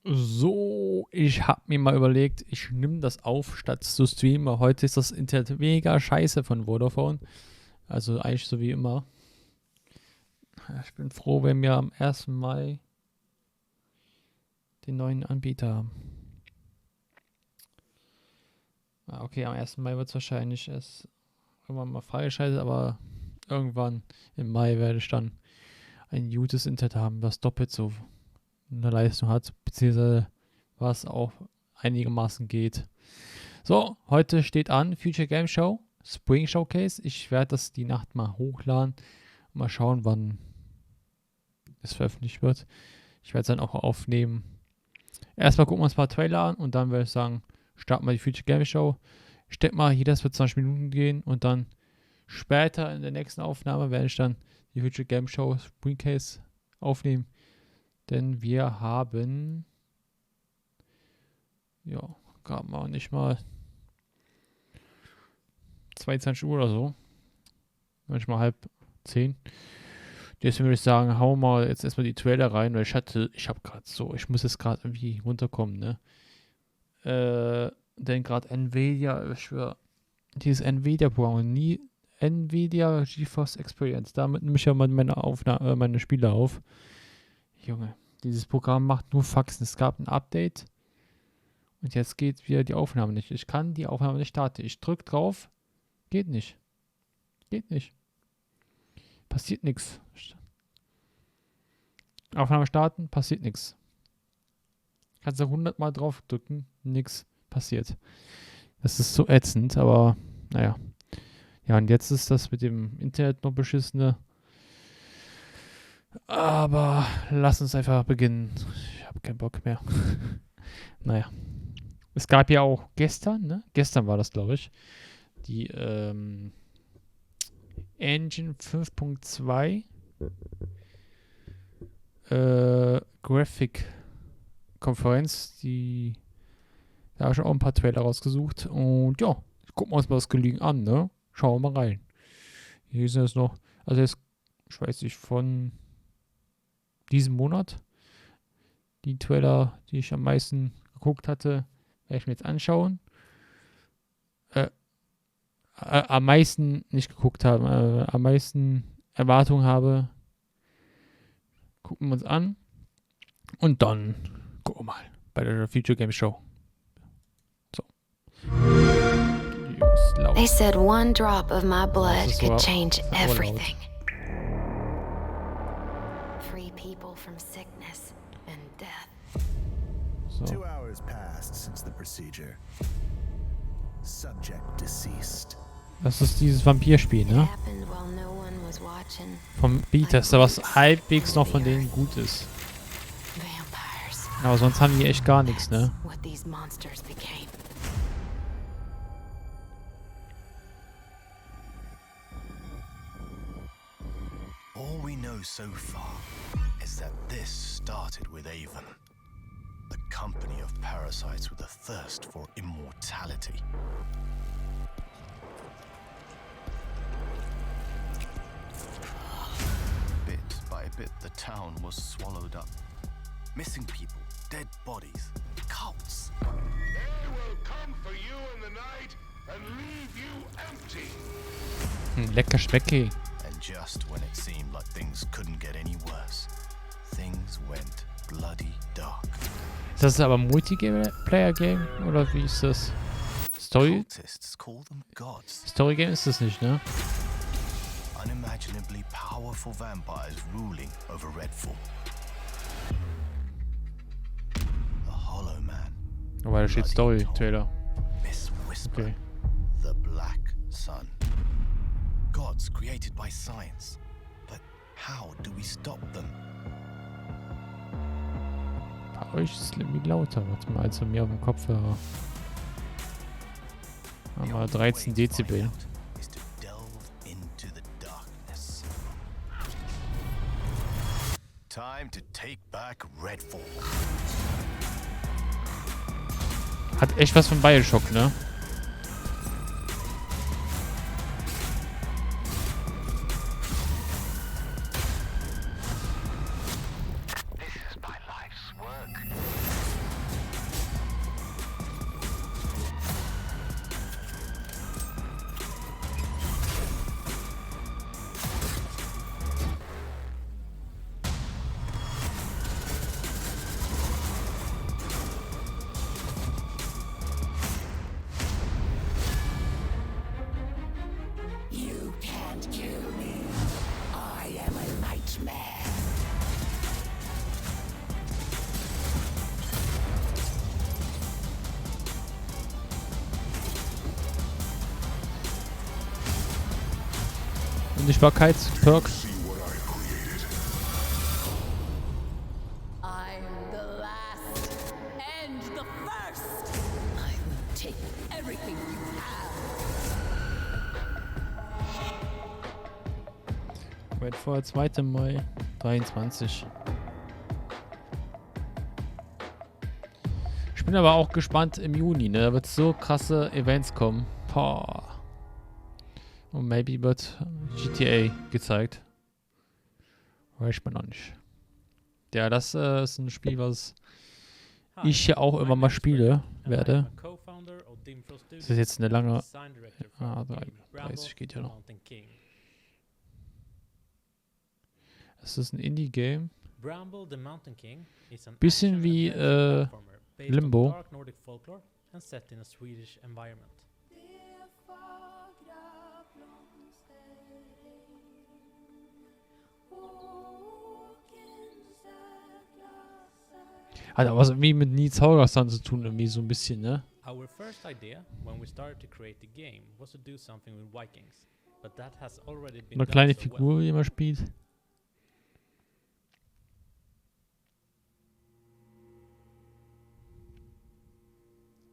So, ich habe mir mal überlegt, ich nehme das auf, statt zu streamen. Heute ist das Internet mega scheiße von Vodafone. Also eigentlich so wie immer. Ich bin froh, wenn wir am 1. Mai den neuen Anbieter haben. Okay, am 1. Mai wird es wahrscheinlich erst irgendwann mal freigeschaltet, aber irgendwann im Mai werde ich dann ein gutes Internet haben, was doppelt so eine Leistung hat, beziehungsweise was auch einigermaßen geht. So, heute steht an Future Game Show, Spring Showcase. Ich werde das die Nacht mal hochladen und mal schauen, wann es veröffentlicht wird. Ich werde es dann auch aufnehmen. Erstmal gucken wir uns ein paar Trailer an und dann werde ich sagen, starten wir die Future Game Show. Ich denke mal, jedes wird 20 Minuten gehen und dann später in der nächsten Aufnahme werde ich dann die Future Game Show Spring Case aufnehmen. Denn wir haben gerade mal nicht mal 22 Uhr oder so. Manchmal 9:30. Deswegen würde ich sagen, hauen wir jetzt erstmal die Trailer rein, weil ich muss jetzt gerade irgendwie runterkommen, ne? Denn gerade Nvidia, ich schwöre, dieses Nvidia-Programm, nie Nvidia GeForce Experience, damit nehme ich ja mal meine Spiele auf. Junge, dieses Programm macht nur Faxen. Es gab ein Update und jetzt geht wieder die Aufnahme nicht. Ich kann die Aufnahme nicht starten. Ich drücke drauf, geht nicht. Geht nicht. Passiert nichts. Aufnahme starten, passiert nichts. Kannst du 100 Mal drauf drücken, nichts passiert. Das ist so ätzend, aber naja. Ja, und jetzt ist das mit dem Internet noch beschissene. Aber lass uns einfach beginnen. Ich habe keinen Bock mehr. Naja. Es gab ja auch gestern, ne? Gestern war das, glaube ich, die Engine 5.2 Graphic-Konferenz. Da habe ich auch ein paar Trailer rausgesucht. Und ja, gucken wir uns mal das Gelegen an, ne? Schauen wir mal rein. Hier sind es noch, also jetzt, ich weiß nicht, von diesem Monat. Die Trailer, die ich am meisten geguckt hatte, werde ich mir jetzt anschauen. Am meisten nicht geguckt habe, am meisten Erwartungen habe, gucken wir uns an. Und dann gucken wir mal bei der Future Game Show. So. They said one drop of my blood could change everything. Free people from sickness and death. So. 2 hours passed since the procedure. Subject deceased. Das ist dieses Vampirspiel, ne? Vom Bethesda, was halbwegs noch von denen gut ist. Aber sonst haben die echt gar nichts, ne? All we know so far is that this started with Avon, a company of parasites with a thirst for immortality. Bit by bit, the town was swallowed up. Missing people, dead bodies, cults. They will come for you in the night and leave you empty. Lecker Specki. And just when it seemed like things couldn't get any worse, things went bloody dark. Ist das aber Multiplayer-Game? Oder wie ist das? Story? Cultists call them gods. Story-Game ist das nicht, ne? Unimaginably powerful vampires ruling over Redfall. The Hollow Man. Aber da steht Story-Trailer. Miss Whisper. Okay. The Black Sun. Gods created by science. But how do we stop them? Bei euch ist es irgendwie lauter, warte mal, als bei mir auf dem Kopfhörer. Haben wir 13 Dezibel. Is to delve into the darkness. Time to take back Redfall. Hat echt was von Bioshock, ne? This is my life's work. Unsichtbarkeitsperk. See what I created. I'm the last and the first. I will take everything you have. Wait vor 2. Mai 23. Ich bin aber auch gespannt im Juni, ne? Da wird so krasse Events kommen. Boah. Und maybe wird GTA gezeigt. Weiß man noch nicht. Ja, das ist ein Spiel, was ich ja auch immer mal spiele werde. Das ist jetzt eine lange... 30 geht ja noch. Es ist ein Indie-Game. Bisschen wie Limbo. Hat aber was irgendwie mit Nils Holgersson zu tun, irgendwie so ein bisschen, ne? Our first idea when we started to create the game was to do something with Vikings, but that has already been Eine done kleine so Figur, die man spielt.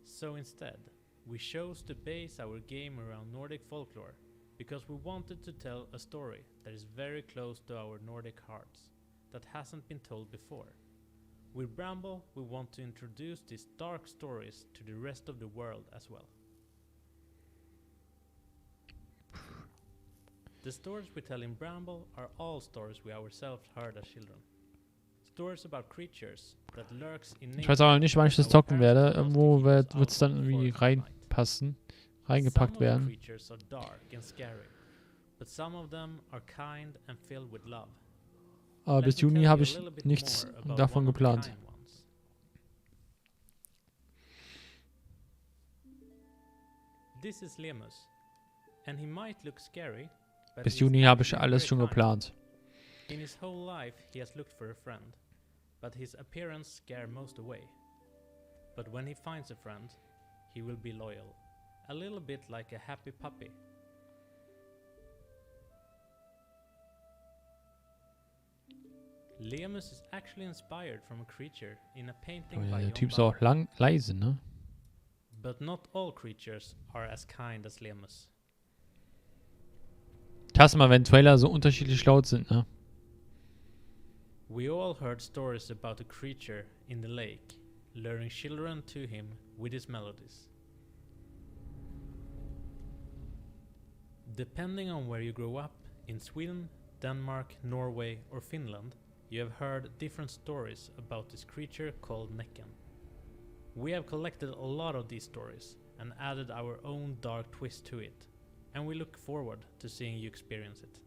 So instead, we chose to base our game around Nordic folklore because we wanted to tell a story that is very close to our Nordic hearts, that hasn't been told before. With Bramble, we want to introduce these dark stories to the rest of the world as well. The stories we tell in Bramble are all stories we ourselves heard as children. Stories about creatures that lurks in nature. Ich weiß auch noch nicht, wann ich das zocken werde. Irgendwo wird es dann irgendwie reinpassen, reingepackt werden. Some of the creatures are dark and scary, but some of them are kind and filled with love. Aber bis Juni habe ich nichts davon geplant. This is Lemus, and he might look scary, but Bis he is Juni habe ich actually alles very schon kind. geplant. In his whole life, he has looked for a friend, but his appearance scares most away. But when he finds a friend, he will be loyal, a little bit like a happy puppy. Lemus is actually inspired from a creature in a painting Oh ja, by der Jon Typ ist auch Bauer. leise, ne? But not all creatures are as kind as Lemus. Ich hasse mal, wenn Trailer so unterschiedlich laut sind, ne? We all heard stories about a creature in the lake, luring children to him with his melodies. Depending on where you grow up, in Sweden, Denmark, Norway or Finland, you have heard different stories about this creature called Näcken. We have collected a lot of these stories and added our own dark twist to it, and we look forward to seeing you experience it.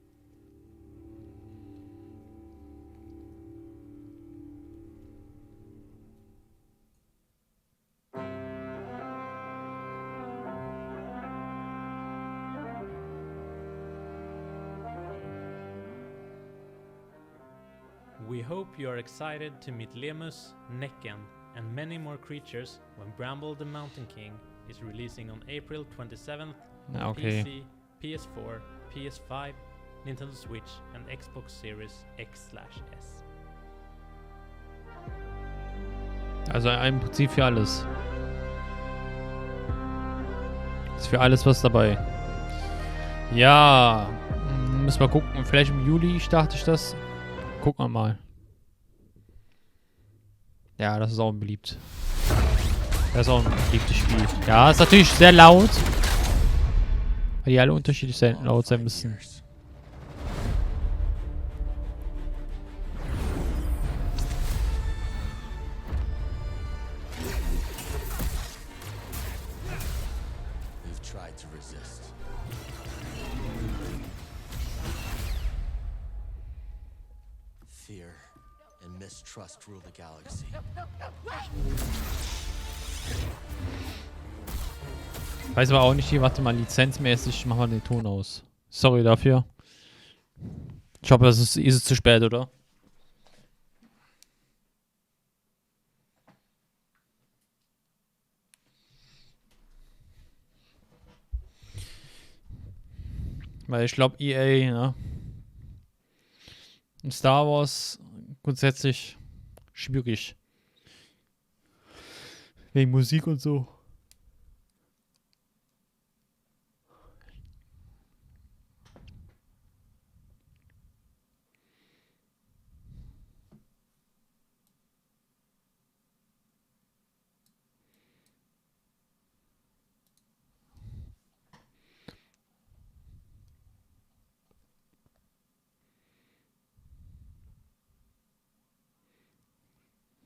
We hope you are excited to meet Lemus, Näcken, and many more creatures when Bramble the Mountain King is releasing on April 27th on Ja, okay. PC, PS4, PS5, Nintendo Switch, and Xbox Series X/S. Also im Prinzip für alles. Ist für alles was dabei. Ja, müssen wir gucken. Vielleicht im Juli starte ich das. Gucken wir mal. Ja, das ist auch beliebt. Das ist auch ein beliebtes Spiel. Ja, ist natürlich sehr laut. Weil die alle unterschiedlich laut sein müssen. We've tried to resist. Fear and mistrust rule the galaxy. Weiß aber auch nicht hier, warte mal, lizenzmäßig machen wir den Ton aus. Sorry dafür. Ich hoffe, ist es zu spät, oder? Weil ich glaube, EA, ne? Und Star Wars grundsätzlich schwierig. Wegen Musik und so.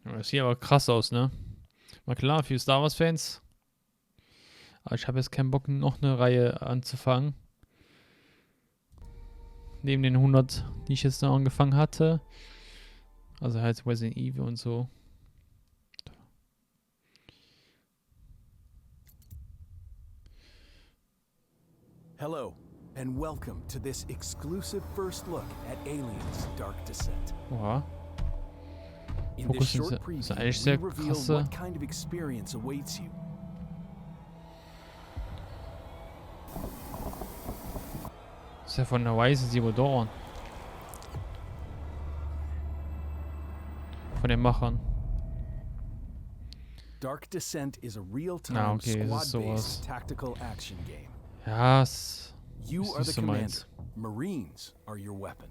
Das sieht aber krass aus, ne? Mal klar, für Star Wars Fans. Aber ich habe jetzt keinen Bock, noch eine Reihe anzufangen. Neben den 100, die ich jetzt noch angefangen hatte. Also halt Resident Evil und so. Hello, and welcome to this exclusive first look at Aliens Dark Descent. Oha. In Fokus this ist short eigentlich preview, sehr we reveal krasse. what kind of experience awaits you. Das ist ja von der Weise Zero Dawn. Von den Machern. Dark Descent is a real-time Ah, okay, es ist sowas. squad-based tactical action game. Ja, es You ist are nicht the so commander. meins. Marines are your weapon.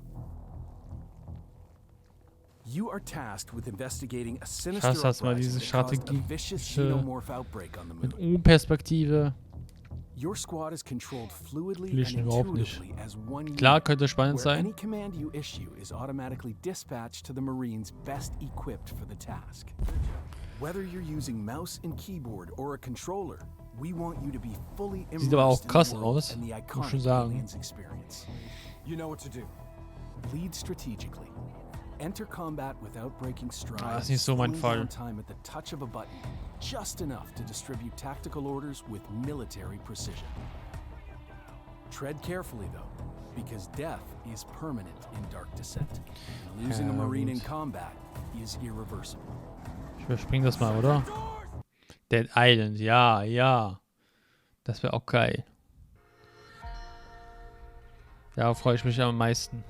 You are tasked with investigating a sinister Krass, dass man uprising diese that caused a vicious strategische xenomorph outbreak on the mit moon. U-Perspektive. Your squad is controlled fluidly Will ich and überhaupt nicht. intuitively as one Klar, unit, könnte spannend where any sein. command you issue is automatically dispatched to the Marines best equipped for the task. Whether you're using mouse and keyboard or a controller, we want you to be fully Sieht aber auch immersed in krass the world aus, and the muss schon iconic sagen. Aliens experience. You know what to do. Lead strategically. Enter combat without breaking stride. Ah, ist nicht so mein slowing Fall. down time at the touch of a button, just enough to distribute tactical orders with military precision. Tread carefully though, because death is permanent in Dark Descent. And losing a Ja, Marine in gut. combat is irreversible. Ich überspringe das mal, oder? Dead Island, ja, ja. Das wäre auch geil. Darauf freue ich mich am meisten.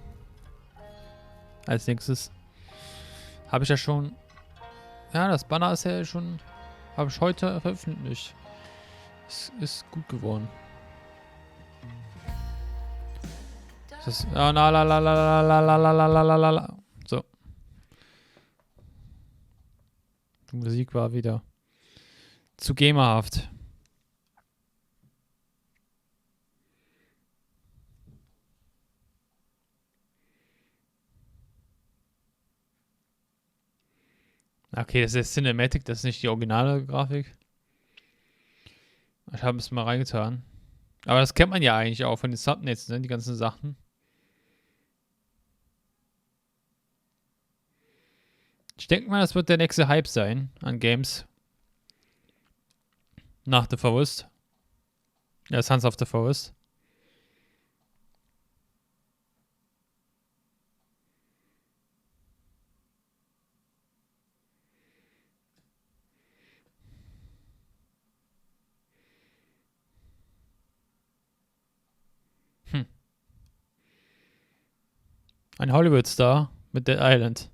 Als nächstes habe ich ja schon. Ja, das Banner ist ja schon. Habe ich heute veröffentlicht. Es ist gut geworden. Das ist. Ah, la la la la la la la la la la la la. So. Die Musik war wieder zu gamerhaft. Okay, das ist Cinematic, das ist nicht die originale Grafik. Ich habe es mal reingetan. Aber das kennt man ja eigentlich auch von den Thumbnails, ne? Die ganzen Sachen. Ich denke mal, das wird der nächste Hype sein an Games. Nach The Forest. Ja, Sons of the Forest. Ein Hollywood-Star mit Dead Island.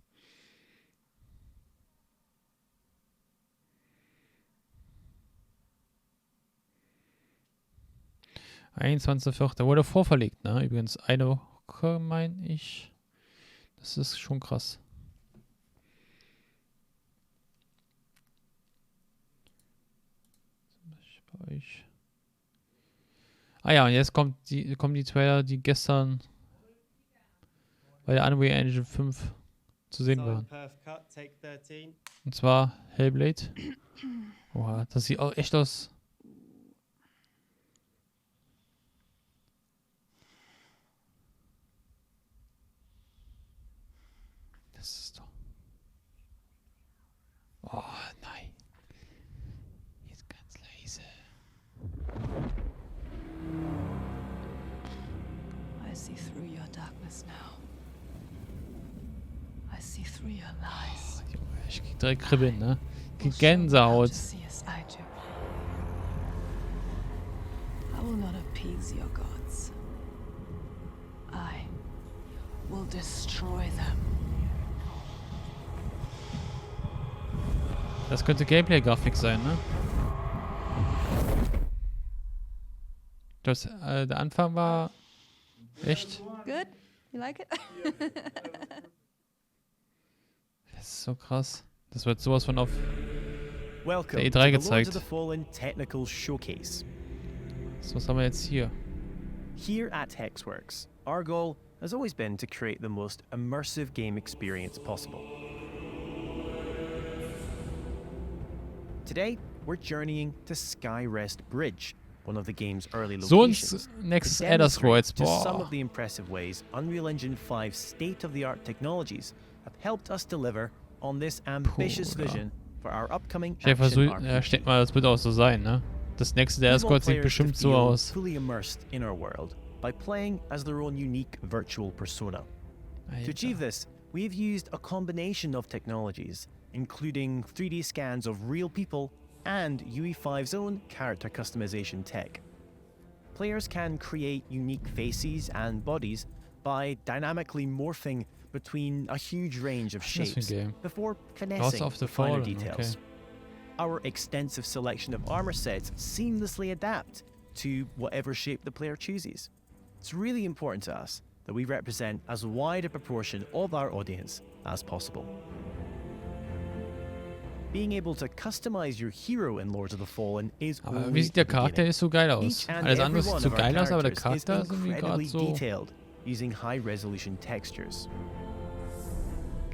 Der wurde vorverlegt, ne? Übrigens eine Woche, meine ich. Das ist schon krass. Bei euch. Ah ja, und jetzt kommen die Trailer, die gestern bei der Unreal Engine 5 zu sehen waren. Und zwar Hellblade. Boah, das sieht auch echt aus. Das ist doch. Oh, nein. Jetzt ganz leise. I see through your darkness now. I see through your lies. Oh, Junge, ich krieg direkt Kribbeln, ne? Ich krieg Will show you how Gänsehaut. to see as I do. I will not appease your gods. I will will destroy them. Das könnte Gameplay-Grafik sein, ne? Der Anfang war echt. Good? You like it? Das ist so krass. Das wird sowas von auf Welcome der to E3 the Lords of gezeigt. the Fallen Technical Showcase. So, was haben wir jetzt hier? Here at Hexworks, our goal has always been to create the most immersive game experience possible. Today, we're journeying to Skyrest Bridge, one of the game's early So locations, ein nächstes to Elder Scrolls. demonstrate just some Boah. of the impressive ways Unreal Engine 5's state-of-the-art technologies have helped us deliver on this ambitious Puh, ja. vision for our upcoming Ich action denke mal, das wird auch so sein, ne? Das nächste der We want Scrolls sieht players bestimmt to so feel aus. fully immersed in our world by playing as their own unique virtual persona. To achieve this, we've used a combination of technologies, including 3D scans of real people and UE5's own character customization tech. Players can create unique faces and bodies by dynamically morphing between a huge range of Was ist das für ein shapes Game? before House finessing of the the finer Fallen, details. okay. Our extensive selection of armor sets seamlessly adapt to whatever shape the player chooses. It's really important to us that we represent as wide a proportion of our audience as possible. Being able to customize your hero in Lords of the Fallen is Aber only wie sieht der the Charakter beginning. nicht so geil aus? Each and Alles every andere sieht one so of our geil aus, aber der characters is Charakter ist irgendwie gerade incredibly so. detailed, using high-resolution textures.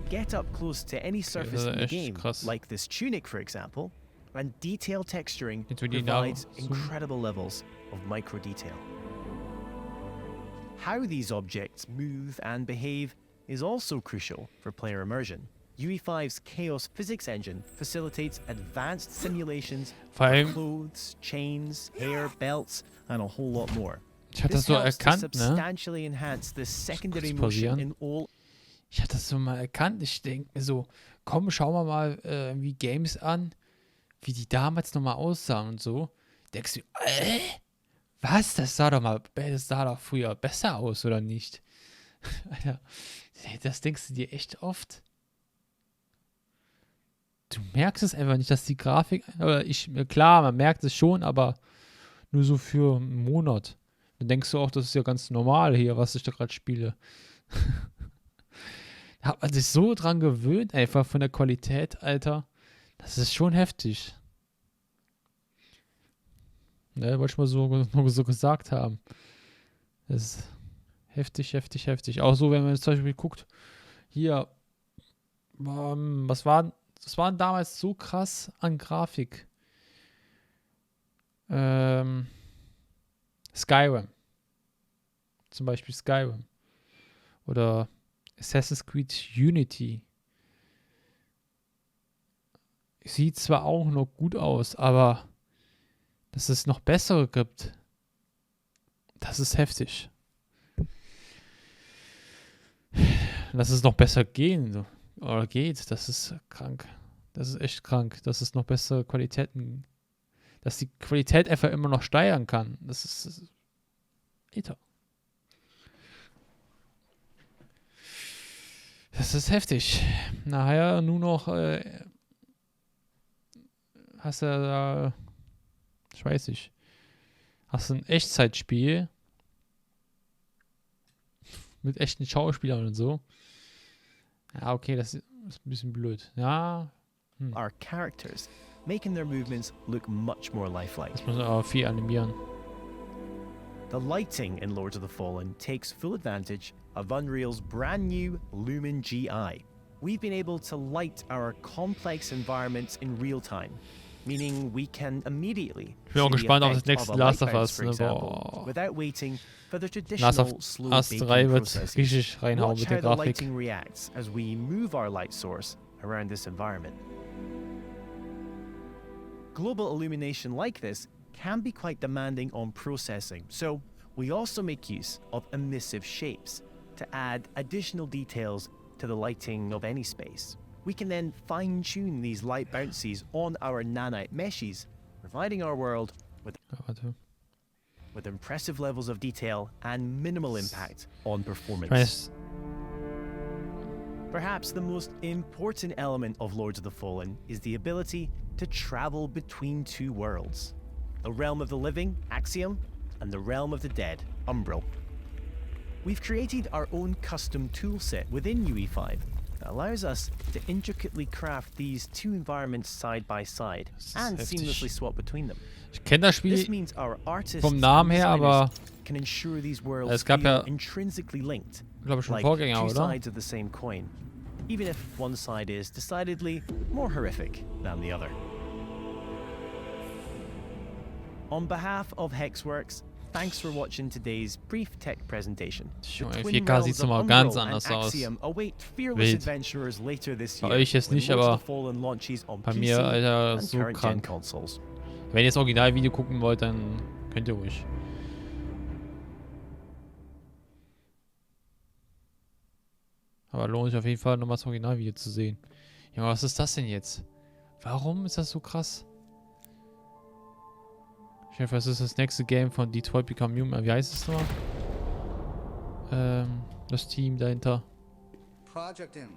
Get up close to any surface das in ist the echt game, krass. like this tunic, for example, and detailed texturing Jetzt will ich da provides zoomen. incredible levels of micro detail. How these objects move and behave is also crucial for player immersion. UE5's Chaos Physics engine facilitates advanced simulations Vor of allem, clothes, chains, hair, belts, and a whole lot more. ich hatte das This so helps to erkannt, ne? substantially enhance the secondary kurz motion pausieren. in all Ich hatte das so mal erkannt. Ich denke mir so, komm, schauen wir mal irgendwie Games an, wie die damals nochmal aussahen und so. Denkst du, was? Das sah doch früher besser aus, oder nicht? Alter, das denkst du dir echt oft. Du merkst es einfach nicht, dass die Grafik, klar, man merkt es schon, aber nur so für einen Monat. Dann denkst du auch, das ist ja ganz normal hier, was ich da gerade spiele. Da hat man sich so dran gewöhnt, einfach von der Qualität, Alter. Das ist schon heftig. Ne, wollte ich mal so gesagt haben. Das ist heftig, heftig, heftig. Auch so, wenn man jetzt zum Beispiel guckt, hier, was war damals so krass an Grafik? Skyrim. Zum Beispiel Skyrim. Oder Assassin's Creed Unity. Sieht zwar auch noch gut aus, aber dass es noch bessere gibt, das ist heftig. Dass es noch besser geht, das ist krank. Das ist echt krank, dass es noch bessere Qualitäten, dass die Qualität einfach immer noch steigern kann. Das ist Alter. Das ist heftig. Nachher nur noch hast du da, ich weiß nicht, hast du ein Echtzeitspiel mit echten Schauspielern und so. Ja, okay, das ist ein bisschen blöd. Ja. our characters, making their movements look much more lifelike. Das muss man aber viel animieren. The lighting in Lords of the Fallen takes full advantage of Unreal's brand new Lumen GI. We've been able to light our complex environments in real time, meaning we can immediately Ich bin auch see the gespannt auf das effect nächste of a Last light of bounce, Us, for ne? example, Boah. without waiting for the Last traditional of slow Us baking 3 wird processes. richtig reinhauen Watch mit how der the Grafik. lighting reacts as we move our light source around this environment. Global illumination like this can be quite demanding on processing, so we also make use of emissive shapes to add additional details to the lighting of any space. We can then fine-tune these light bounces on our nanite meshes, providing our world with impressive levels of detail and minimal impact on Ich performance. weiß, Perhaps the most important element of Lords of the Fallen is the ability to travel between two worlds. The realm of the living, Axiom, and the realm of the dead, Umbral. We've created our own custom toolset within UE5 that allows us to intricately craft these two environments side by side and seamlessly swap between them. Ich kenne das Spiel This means our artists vom Namen her, and aber designers can ensure these worlds es gab feel ja, intrinsically linked, glaube ich, schon like Vorgänger, two oder? sides of the same coin, even if one side is decidedly more horrific than the other. On behalf of Hexworks, thanks for watching today's brief tech presentation. The Junge, twin 4K worlds sieht's of nochmal ganz Umbral and anders aus. Axiom await fearless Wild. adventurers later this Bei year. euch jetzt when nicht, Lords of aber the Fallen launches on bei PC mir, Alter, and so current gen krank. consoles. Wenn ihr das Originalvideo gucken wollt, dann könnt ihr ruhig. Aber lohnt sich auf jeden Fall nochmal das Originalvideo zu sehen. Junge, was ist das denn jetzt? Warum ist das so krass? Ich hoffe, das ist das nächste Game von Detroit Become Human. Wie heißt es nochmal? Das Team dahinter. Project M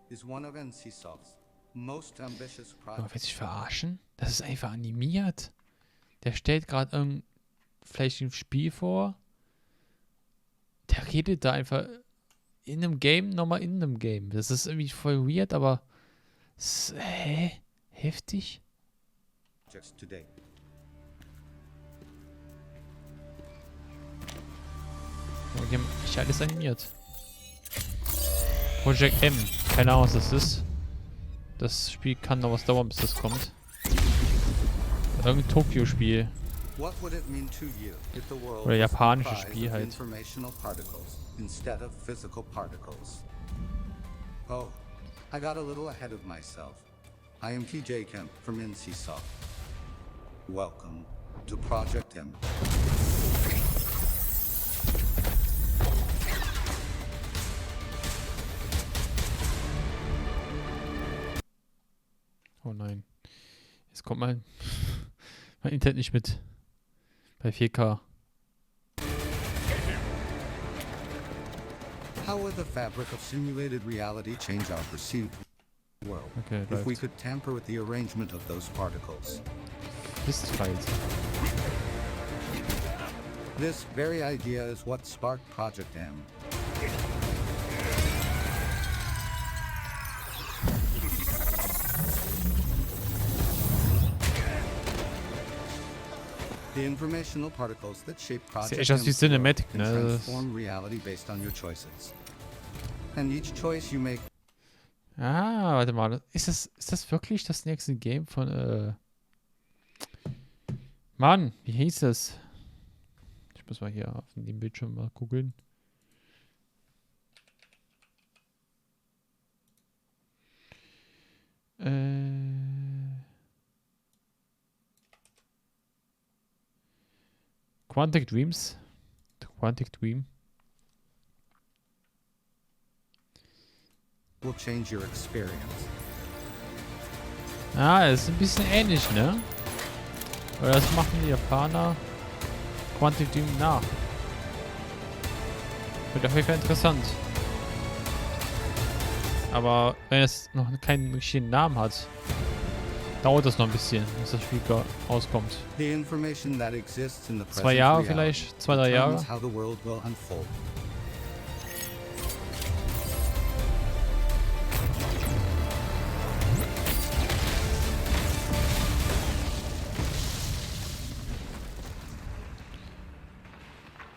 is one of NCSoft's most ambitious Aber projects. willst du dich verarschen? Das ist einfach animiert. Der stellt gerade vielleicht ein Spiel vor. Der redet da einfach in einem Game nochmal in einem Game. Das ist irgendwie voll weird, aber hä? Heftig? Today. Die haben echt alles animiert. Project M. Keine Ahnung, was das ist. Das Spiel kann noch was dauern, bis das kommt. Irgendein Tokio-Spiel. What would it mean to you if the world Oder was japanisches comprised Spiel of halt. informational particles instead of physical particles? Oh, I got a little ahead of myself. I am TJ Kemp from NCSoft. Welcome to Project M. Oh nein. Jetzt kommt mein Internet nicht mit. Bei 4K. How would the fabric of simulated reality change our perceived world Okay, if we läuft. could tamper with the arrangement of those particles? Fistfight. This very idea is what sparked Project M. The informational particles that shape Project echt aus wie M's Cinematic, world ne? can Das- transform reality based on your choices. And each choice you make Ah, warte mal. Ist das wirklich das nächste Game von, Mann, wie hieß das? Ich muss mal hier auf dem Bildschirm mal googeln. Quantic Dreams. Quantic Dream. will change your experience. Ah, ist ein bisschen ähnlich, ne? Oder das machen die Japaner Quantic Dream nach. Wird auf jeden Fall interessant. Aber wenn es noch keinen richtigen Namen hat, dauert das noch ein bisschen, bis das Spiel rauskommt. The information that exists in the 2 present Jahre reality vielleicht, 2, 3 Jahre. determines how the world will unfold.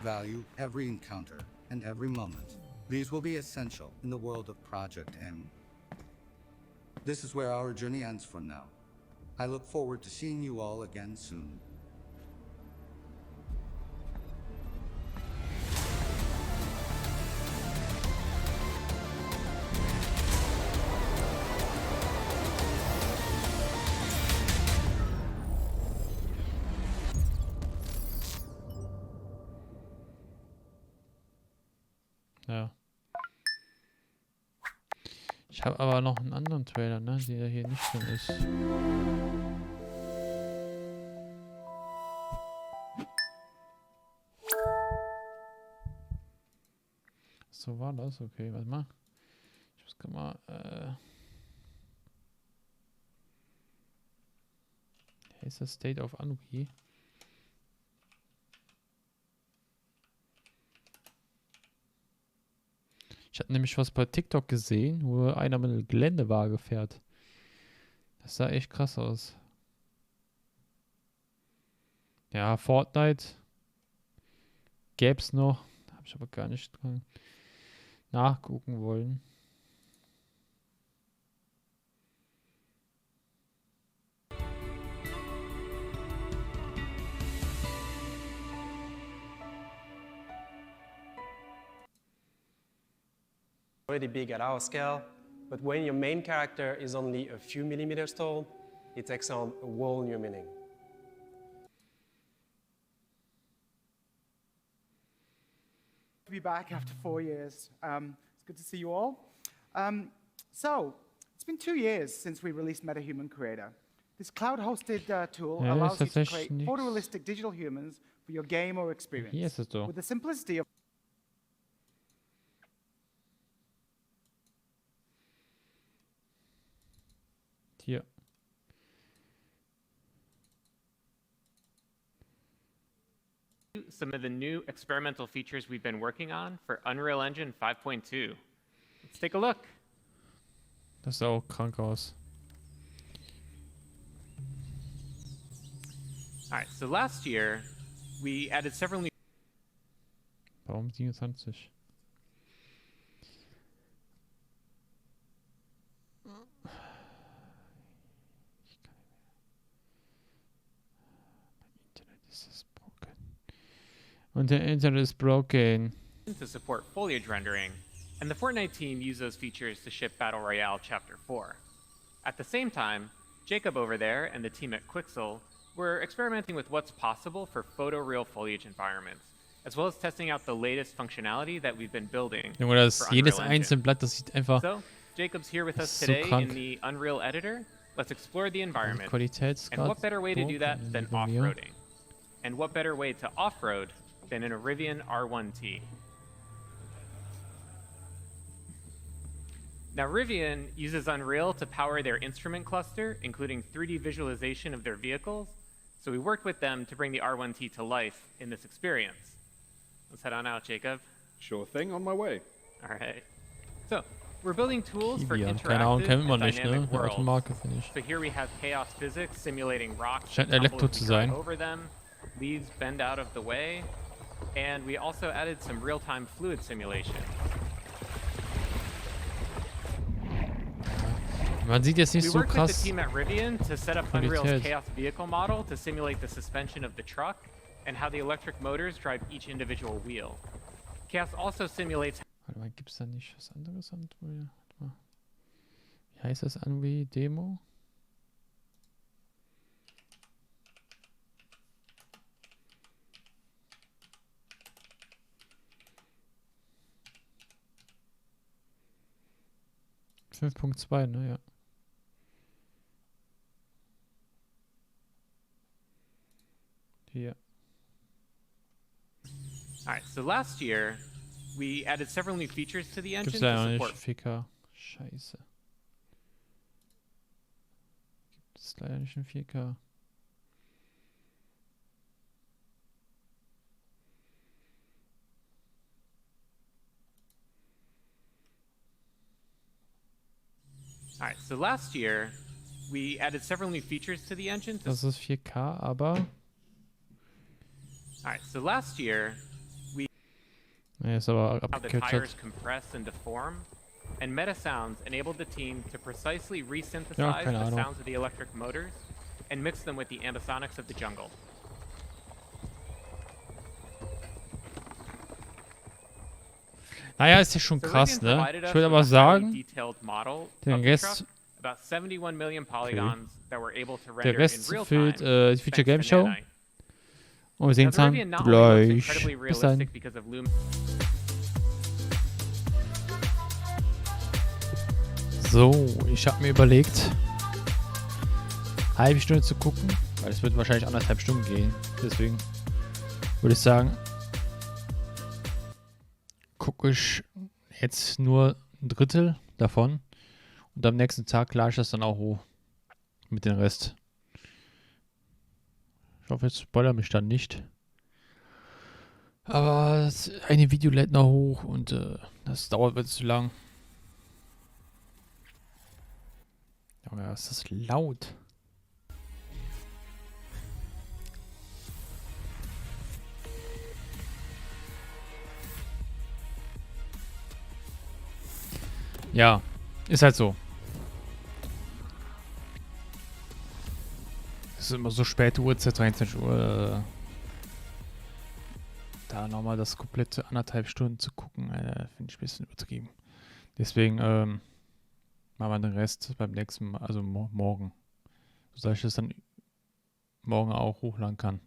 Value every encounter and every moment. These will be essential in the world of Project M. This is where our journey ends for now. I look forward to seeing you all again soon. Ja. Ich habe aber noch einen anderen Trailer, ne, der hier nicht drin ist. So war das, okay, warte mal. Ich muss kann man, ist das State of Anui? Ich hatte nämlich was bei TikTok gesehen, wo einer mit einer Geländewaage fährt. Das sah echt krass aus. Ja, Fortnite gäb's noch. Habe ich aber gar nicht dran nachgucken wollen. Already big at our scale, but when your main character is only a few millimeters tall, it takes on a whole new meaning. To be back after 4 years. It's good to see you all. So, it's been 2 years since we released MetaHuman Creator. This cloud-hosted tool allows you to create photorealistic digital humans for your game or experience. Hier ist es doch. With the simplicity of Hier. Some of the new experimental features we've been working on for Unreal Engine 5.2. Let's take a look. Das sah auch krank aus. All right, so last year we added several new. Warum 27? Und der Internet is broken. To support foliage rendering, and the Fortnite team used those features to ship Battle Royale Chapter 4. At the same time, Jacob over there and the team at Quixel were experimenting with what's possible for photoreal foliage environments, as well as testing out the latest functionality that we've been building. Junge, das jedes einzelne Blatt, das sieht einfach. So, Jacob's here with us today in the Unreal Editor. Let's explore the environment. And what better way to do that than off-roading? And what better way to off-road than in a Rivian R1T? Now, Rivian uses Unreal to power their instrument cluster, including 3D visualization of their vehicles. So we worked with them to bring the R1T to life in this experience. Let's head on out, Jacob. Sure thing, on my way. All right. So we're building tools for Keine interactive Ahnung, kennen wir and nicht, ne? dynamic Die worlds. Automarke, finde ich. So here we have chaos physics simulating rocks. Scheint tumble Elektro as zu we drive sein. over them, leaves bend out of the way, and we also added some real-time fluid simulation. Man sieht jetzt nicht We so worked with the krass. team at Rivian to set up Unreal's Qualität. chaos vehicle model to simulate the suspension of the truck and how the electric motors drive each individual wheel. Chaos also simulates. Warte mal, gibt's da nicht was anderes an? Warte mal. Wie heißt das Anwi Demo? .2, ne, ja. Hier. All right, so last year we added several new features to the engine Gibt's to leider nicht. support. 4K. Scheiße. Gibt's leider nicht in 4K. All right, so last year we added several new features to the engine to. Das ist 4K, aber. All right, so last year we. Ne, ist aber How the abgekürzt. tires compress and deform, and Meta Sounds enabled the team to precisely resynthesize Ja, keine the Ahnung. sounds of the electric motors and mix them with the ambisonics of the jungle. Naja, ist ja schon So krass, Rivian ne? provided Ich us würde with aber a highly sagen, detailed model den of the Rest, truck, about 71 million polygons that were able to render der Rest in real füllt time, die Future thanks Game to Show. Nanite. Und wir sehen Now, uns the dann Rivian not only looks gleich. incredibly Bis dann. realistic because of So, ich habe mir überlegt, halbe Stunde zu gucken, weil es wird wahrscheinlich 1,5 Stunden gehen. Deswegen würde ich sagen, gucke ich jetzt nur ein Drittel davon. Und am nächsten Tag lade ich das dann auch hoch. Mit dem Rest. Ich hoffe, jetzt spoilert mich dann nicht. Aber das eine Video lädt noch hoch und das dauert jetzt zu lang. Ja, ist das laut. Ja, ist halt so. Es ist immer so späte Uhrzeit, 23 Uhr. Da nochmal das komplette 1,5 Stunden zu gucken, finde ich ein bisschen übertrieben. Deswegen machen wir den Rest beim nächsten Mal, also morgen. Sodass ich das dann morgen auch hochladen kann.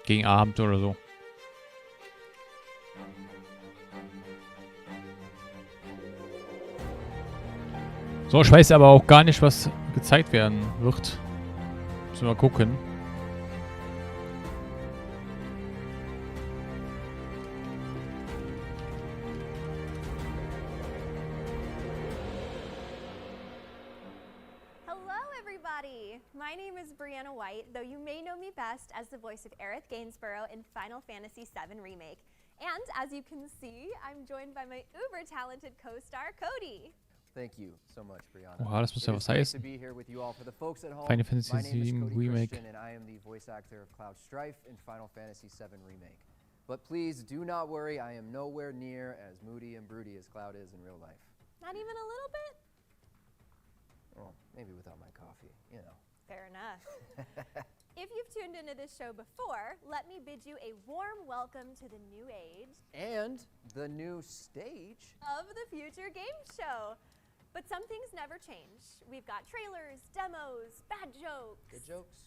Gegen Abend oder so. So, ich weiß aber auch gar nicht, was gezeigt werden wird. Müssen wir mal gucken. My name is Brianna White, though you may know me best as the voice of Aerith Gainsborough in Final Fantasy VII Remake. And as you can see, I'm joined by my uber-talented co-star, Cody. Thank you so much, Brianna. Wow, das muss ja was heißen. Final Fantasy VII Remake. And I am the voice actor of Cloud Strife in Final Fantasy VII Remake. But please do not worry, I am nowhere near as moody and broody as Cloud is in real life. Not even a little bit? Well, maybe without my coffee, you know. Fair enough. If you've tuned into this show before, let me bid you a warm welcome to the new age and the new stage of the Future Game Show. But some things never change. We've got trailers, demos, bad jokes. Good jokes?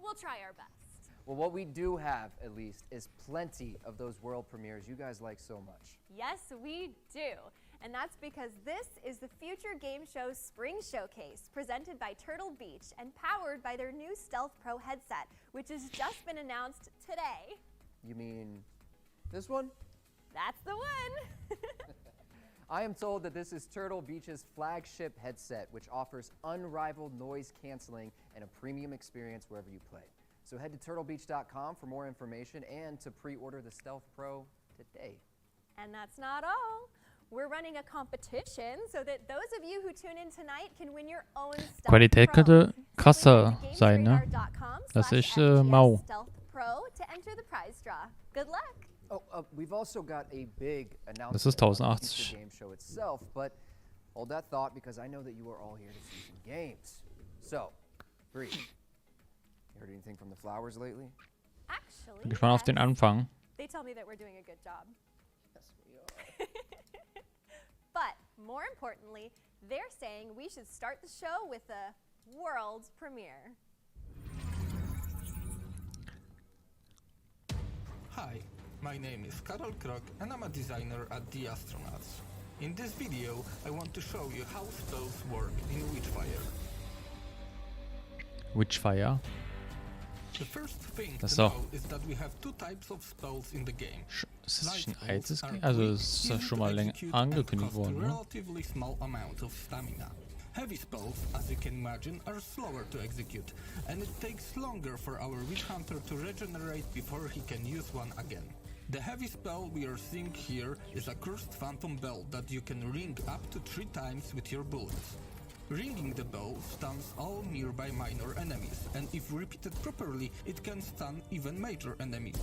We'll try our best. Well, what we do have, at least, is plenty of those world premieres you guys like so much. Yes, we do. And that's because this is the Future Game Show's Spring Showcase, presented by Turtle Beach and powered by their new Stealth Pro headset, which has just been announced today. You mean this one? That's the one. I am told that this is Turtle Beach's flagship headset, which offers unrivaled noise canceling and a premium experience wherever you play. So head to turtlebeach.com for more information and to pre-order the Stealth Pro today. And that's not all. We're running a competition so that those of you who tune in tonight can win your own Stealth Qualität Pro. könnte krasser sein, ne? Das ist echt mau. Stealth Pro to enter the prize draw. Good luck. Oh, we've also got a big announcement. Das ist 1080. The game show itself, but hold that thought because I know that you are all here to see some games. So, Bree, you heard anything from the Flowers lately? Actually, Bin gespannt auf den Anfang. They tell me that we're doing a good job. Yes, we are. But more importantly, they're saying we should start the show with a world premiere. Hi, my name is Karol Krok and I'm a designer at The Astronauts. In this video, I want to show you how spells work in Witchfire. Witchfire? The first thing Das to ist doch. know is that we have two types of spells in the game. Ist das ein altes Game? Also ist das schon mal länger angekündigt worden, ne? Relatively small amount of stamina. Heavy spells, as you can imagine, are slower to execute, and it takes longer for our Witch Hunter to regenerate before he can use one again. The heavy spell we are seeing here is a cursed phantom bell that you can ring up to 3 times with your bullets. Ringing the bell stuns all nearby minor enemies, and if repeated properly, it can stun even major enemies.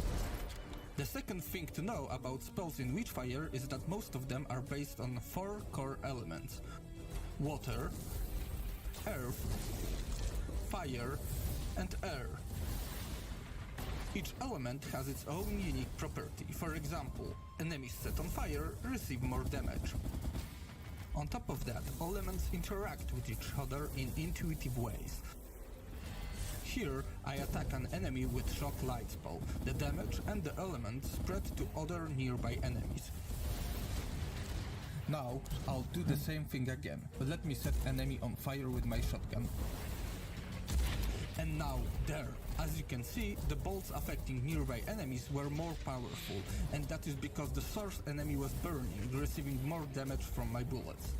The second thing to know about spells in Witchfire is that most of them are based on 4 core elements: water, earth, fire, and air. Each element has its own unique property. For example, enemies set on fire receive more damage. On top of that, elements interact with each other in intuitive ways. Here, I attack an enemy with Shock Light spell. The damage and the elements spread to other nearby enemies. Now, I'll do the same thing again, but let me set enemy on fire with my shotgun. And now, there. As you can see, the bolts affecting nearby enemies were more powerful, and that is because the source enemy was burning, receiving more damage from my bullets.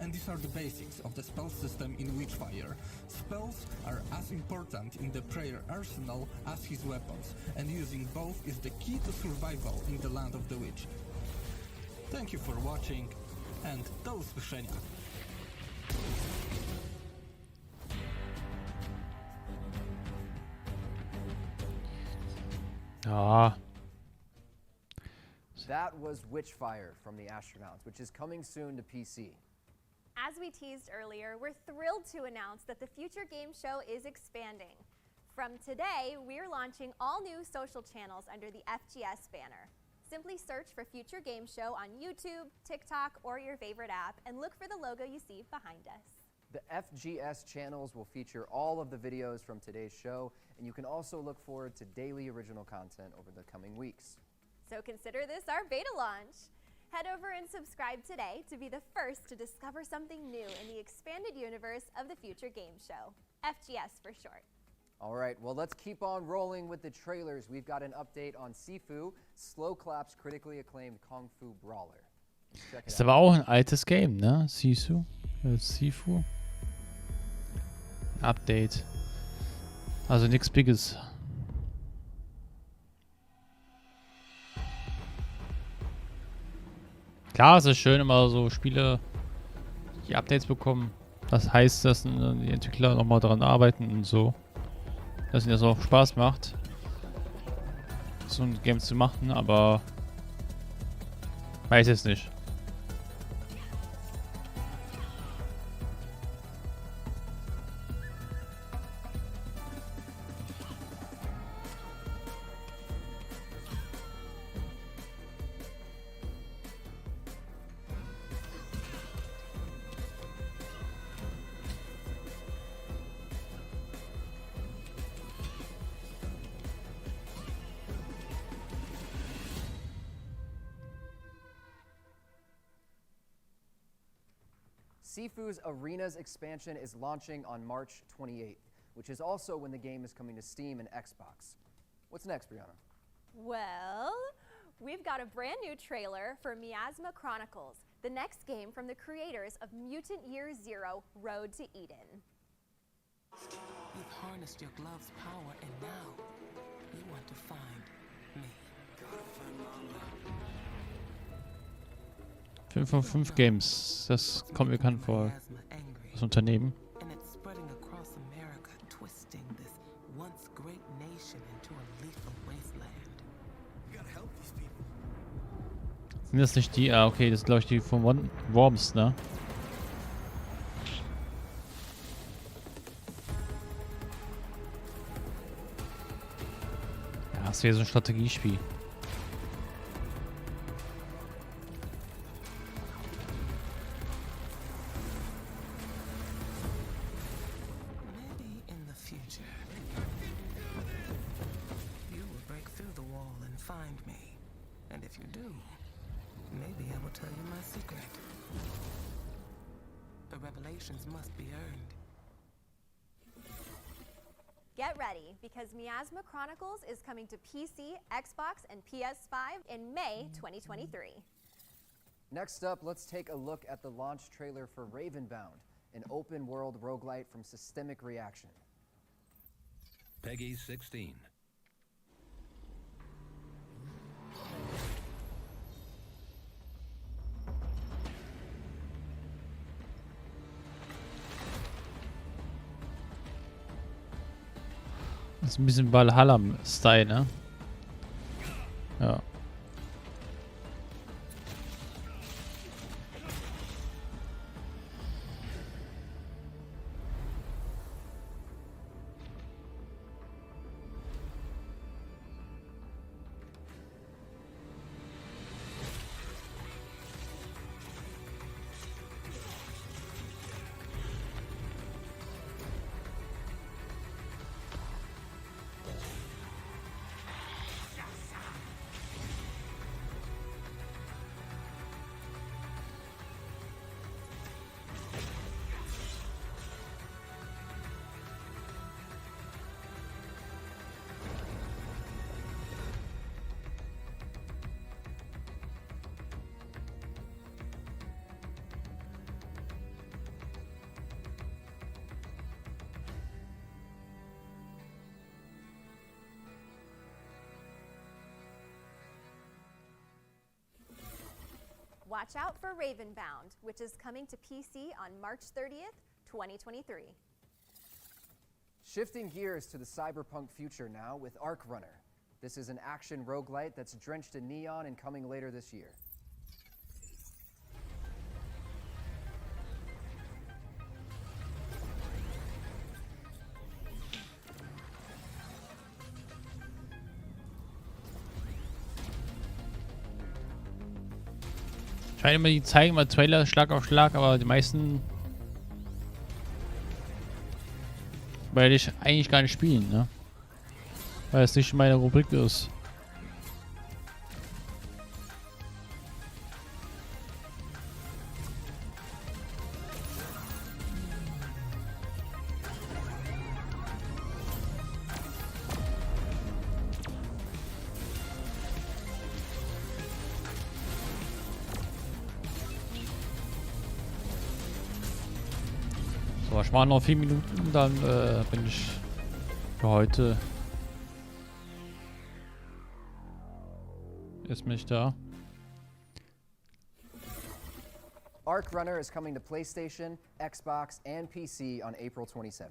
And these are the basics of the spell system in Witchfire. Spells are as important in the player arsenal as his weapons, and using both is the key to survival in the land of the witch. Thank you for watching, and do usłyszenia. That was Witchfire from the Astronauts, which is coming soon to PC. As we teased earlier, we're thrilled to announce that the Future Game Show is expanding. From today, we're launching all new social channels under the FGS banner. Simply search for Future Game Show on YouTube, TikTok, or your favorite app, and look for the logo you see behind us. The FGS channels will feature all of the videos from today's show, and you can also look forward to daily original content over the coming weeks. So consider this our beta launch. Head over and subscribe today to be the first to discover something new in the expanded universe of the Future Game Show. FGS for short. All right, well, let's keep on rolling with the trailers. We've got an update on Sifu, Slow Clap's critically acclaimed Kung Fu Brawler. Check it Ist aber auch ein altes Game, ne? Sifu. Sifu. Update. Also nichts Biges. Klar, es ist schön, immer so Spiele, die Updates bekommen. Das heißt, dass die Entwickler nochmal daran arbeiten und so. Dass ihnen das auch Spaß macht, so ein Game zu machen, aber weiß jetzt nicht. Sifu's Arenas expansion is launching on March 28th, which is also when the game is coming to Steam and Xbox. What's next, Brianna? Well, we've got a brand new trailer for Miasma Chronicles, the next game from the creators of Mutant Year Zero: Road to Eden. You've harnessed your glove's power, and now you want to find me. 5 von 5 Games, das kommt mir bekannt vor. Das Unternehmen. And it's spreading across America, twisting this once great nation into a lethal wasteland. You gotta help these people. Sind das nicht die? Ah, okay, das ist glaube ich die von Worms, ne? Ja, das wäre so ein Strategiespiel. Get ready, because Miasma Chronicles is coming to PC, Xbox, and PS5 in May 2023. Next up, let's take a look at the launch trailer for Ravenbound, an open-world roguelite from Systemic Reaction. Peggy 16. Das ist ein bisschen Valhalla-Style, ne? Ja. watch out for Ravenbound, which is coming to PC on March 30th, 2023. Shifting gears to the cyberpunk future now with Arc Runner. This is an action roguelite that's drenched in neon and coming later this year. Scheint immer, die zeigen mal Trailer Schlag auf Schlag, aber die meisten werde ich eigentlich gar nicht spielen, ne? Weil es nicht meine Rubrik ist. So, ich mache noch 4 Minuten, dann bin ich für heute ist mich da. Arc Runner is coming to PlayStation, Xbox, and PC on April 27th.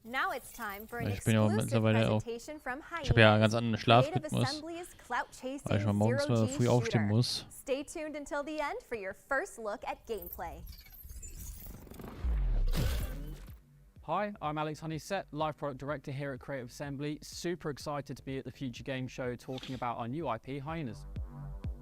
Now it's time for an Ich bin ja exclusive mittlerweile auch. presentation from Ich habe ja einen Hyenas, ganz anderen Creative Schlafrhythmus, Assembly's clout-chasing weil ich mal morgens mal früh aufstehen shooter. muss. Stay tuned until the end for your first look at gameplay. Hi, I'm Alex Honeysett, Live Product Director here at Creative Assembly. Super excited to be at the Future Game Show talking about our new IP, Hyenas.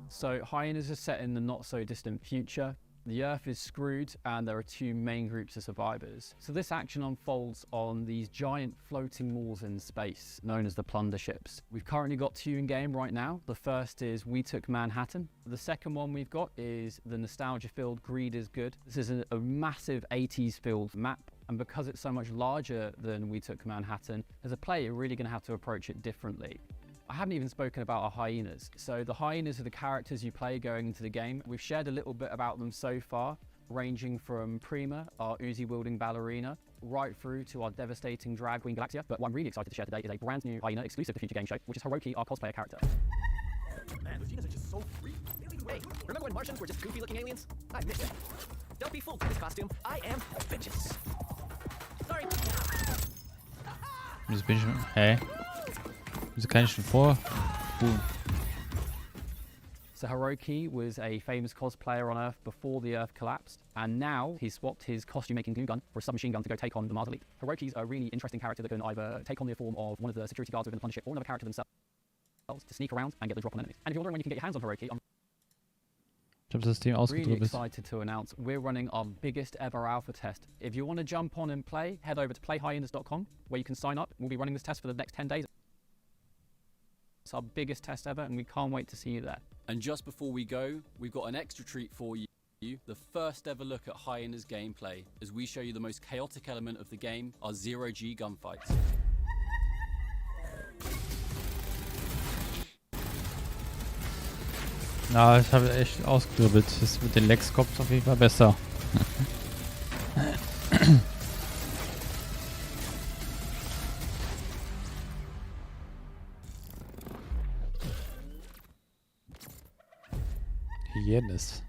So Hyenas is set in the not so distant future. The Earth is screwed and there are 2 main groups of survivors. So this action unfolds on these giant floating walls in space, known as the plunder ships. We've currently got 2 in game right now. The first is We Took Manhattan. The second one we've got is the nostalgia-filled Greed is Good. This is a massive 80s-filled map. And because it's so much larger than We Took Manhattan, as a player, you're really going to have to approach it differently. I haven't even spoken about our hyenas. So the hyenas are the characters you play going into the game. We've shared a little bit about them so far, ranging from Prima, our Uzi-wielding ballerina, right through to our devastating drag queen Galaxia. But what I'm really excited to share today is a brand new hyena exclusive to Future Game Show, which is Hiroki, our cosplayer character. Man, those hyenas are just so free. Hey, remember when Martians were just goofy-looking aliens? I miss it. Don't be fooled by this costume. I am bitches. Sorry. Wieso bin ich schon... Hä? Wieso kann ich schon vor? So Hiroki was a famous cosplayer on Earth before the Earth collapsed, and now he's swapped his costume-making glue gun for a submachine gun to go take on the Mars Elite. Hiroki's a really interesting character that can either take on the form of one of the security guards within the plunder ship or another character themselves to sneak around and get the drop on enemies. And if you're wondering when you can get your hands on Hiroki, I'm really excited to announce we're running our biggest ever alpha test. If you want to jump on and play, head over to playhyenas.com where you can sign up. We'll be running this test for the next 10 days. It's our biggest test ever and we can't wait to see you there. And just before we go, we've got an extra treat for you. The first ever look at Hyenas gameplay as we show you the most chaotic element of the game, our Zero-G gunfights. Na, ich habe echt ausgedribbelt. Das mit den Lex kommt auf jeden Fall besser. Hyenas.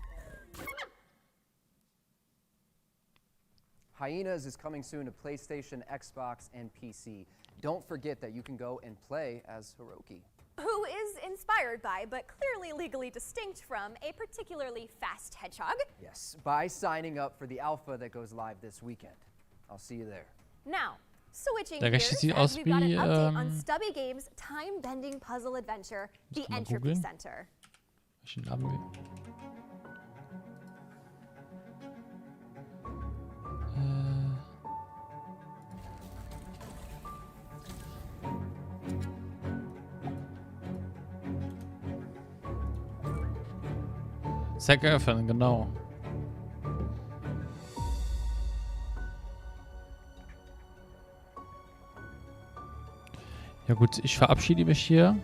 Hyenas is coming soon to PlayStation, Xbox, and PC. Don't forget that you can go and play as Hiroki, Who is inspired by, but clearly legally distinct from, a particularly fast hedgehog. Yes, by signing up for the alpha that goes live this weekend. I'll see you there. Now, switching Der gears, rechte sieht as aus we've got an wie, update on Stubby Games' time-bending puzzle adventure, The mal Entropy googeln. Center. Ich den Namen Zack öffnen, genau. Ja gut, ich verabschiede mich hier.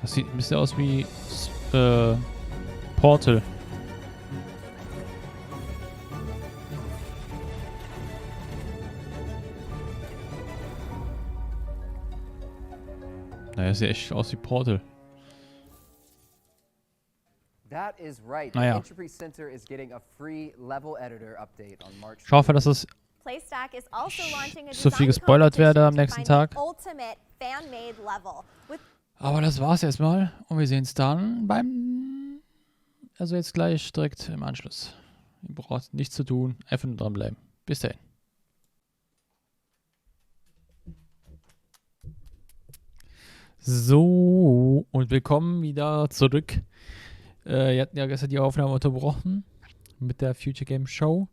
Das sieht ein bisschen aus wie Portal. Naja, sieht echt aus wie Portal. That is right. Naja. The Entropy Center is getting a free level editor update on March. Ich hoffe, dass es Playstack is also launching a so viel design gespoilert werde am competition to nächsten find Tag. the ultimate fan-made level with Aber das war's erstmal und wir sehen es dann also jetzt gleich direkt im Anschluss. Ihr braucht nichts zu tun, einfach nur dranbleiben. Bis dahin. So, und willkommen wieder zurück. Wir hatten ja gestern die Aufnahme unterbrochen mit der Future Game Show.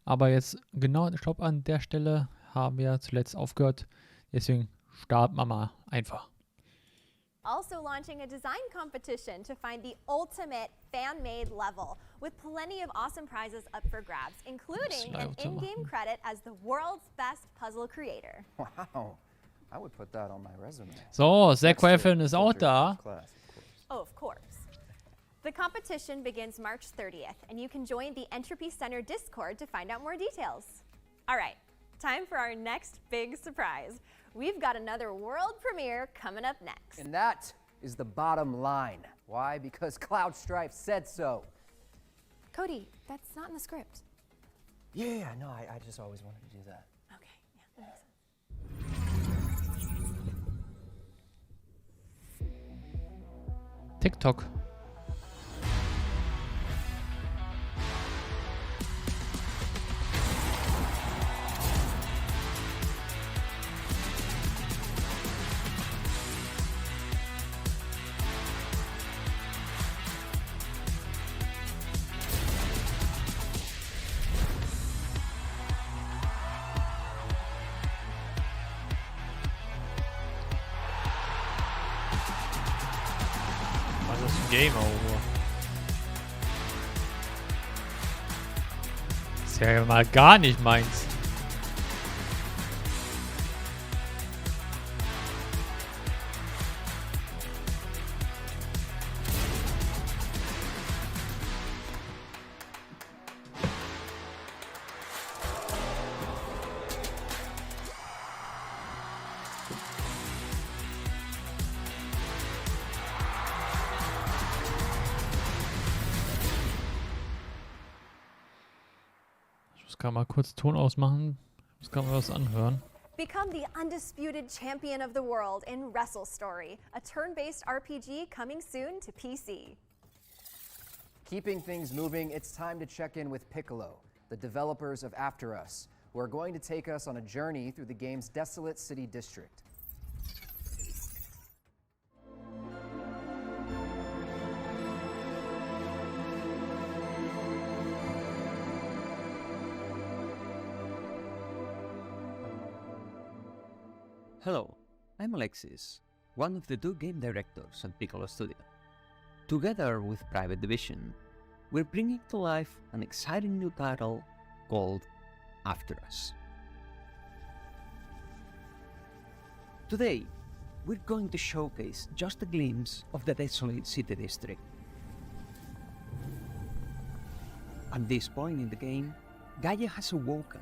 Aber jetzt genau, ich glaube, an der Stelle haben wir zuletzt aufgehört. Deswegen starten wir mal einfach. also launching a design competition to find the ultimate fan-made level with plenty of awesome prizes up for grabs, including an in-game credit as the world's best puzzle creator. Wow. I would put that on my resume. So, Zach Weffin ist auch da. Oh, of course. The competition begins March 30th, and you can join the Entropy Center Discord to find out more details. All right, time for our next big surprise. We've got another world premiere coming up next. And that is the bottom line. Why? Because Cloud Strife said so. Cody, that's not in the script. Yeah, no, I just always wanted to do that. Okay, yeah, that makes sense. TikTok. Game Over. Ist ja mal gar nicht meins. Ich kann mal kurz Ton ausmachen. Ich kann mal was anhören. Become the undisputed champion of the world in Wrestle Story, a turn-based RPG coming soon to PC. Keeping things moving, it's time to check in with Piccolo, the developers of After Us, who are going to take us on a journey through the game's desolate city district. Hello, I'm Alexis, one of the two game directors at Piccolo Studio. Together with Private Division, we're bringing to life an exciting new title called After Us. Today, we're going to showcase just a glimpse of the desolate city district. At this point in the game, Gaia has awoken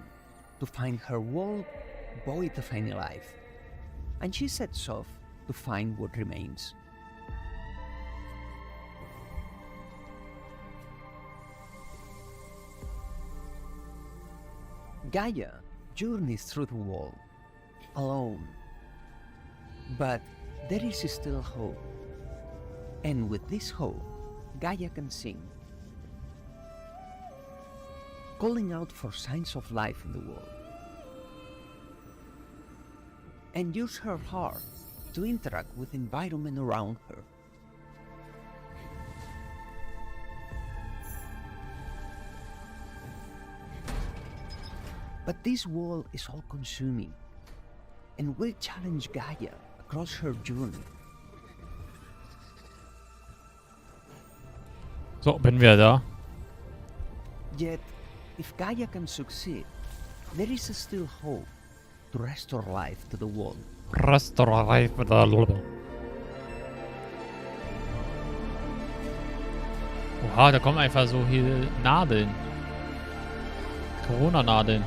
to find her world void of any life, and she sets off to find what remains. Gaia journeys through the world, alone. But there is still hope. And with this hope, Gaia can sing, calling out for signs of life in the world, and use her heart to interact with the environment around her. But this world is all-consuming, and will challenge Gaia across her journey. So, bin wir da. Yet, if Gaia can succeed, there is still hope to restore life to the world. Restore life to the world. Oha, da kommen einfach so hier Nadeln. Corona-Nadeln.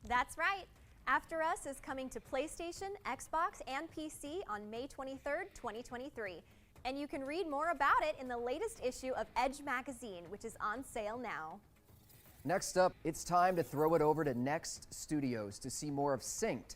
That's right. After Us is coming to PlayStation, Xbox, and PC on May 23rd, 2023. And you can read more about it in the latest issue of Edge magazine, which is on sale now. Next up, it's time to throw it over to Next Studios to see more of Synced.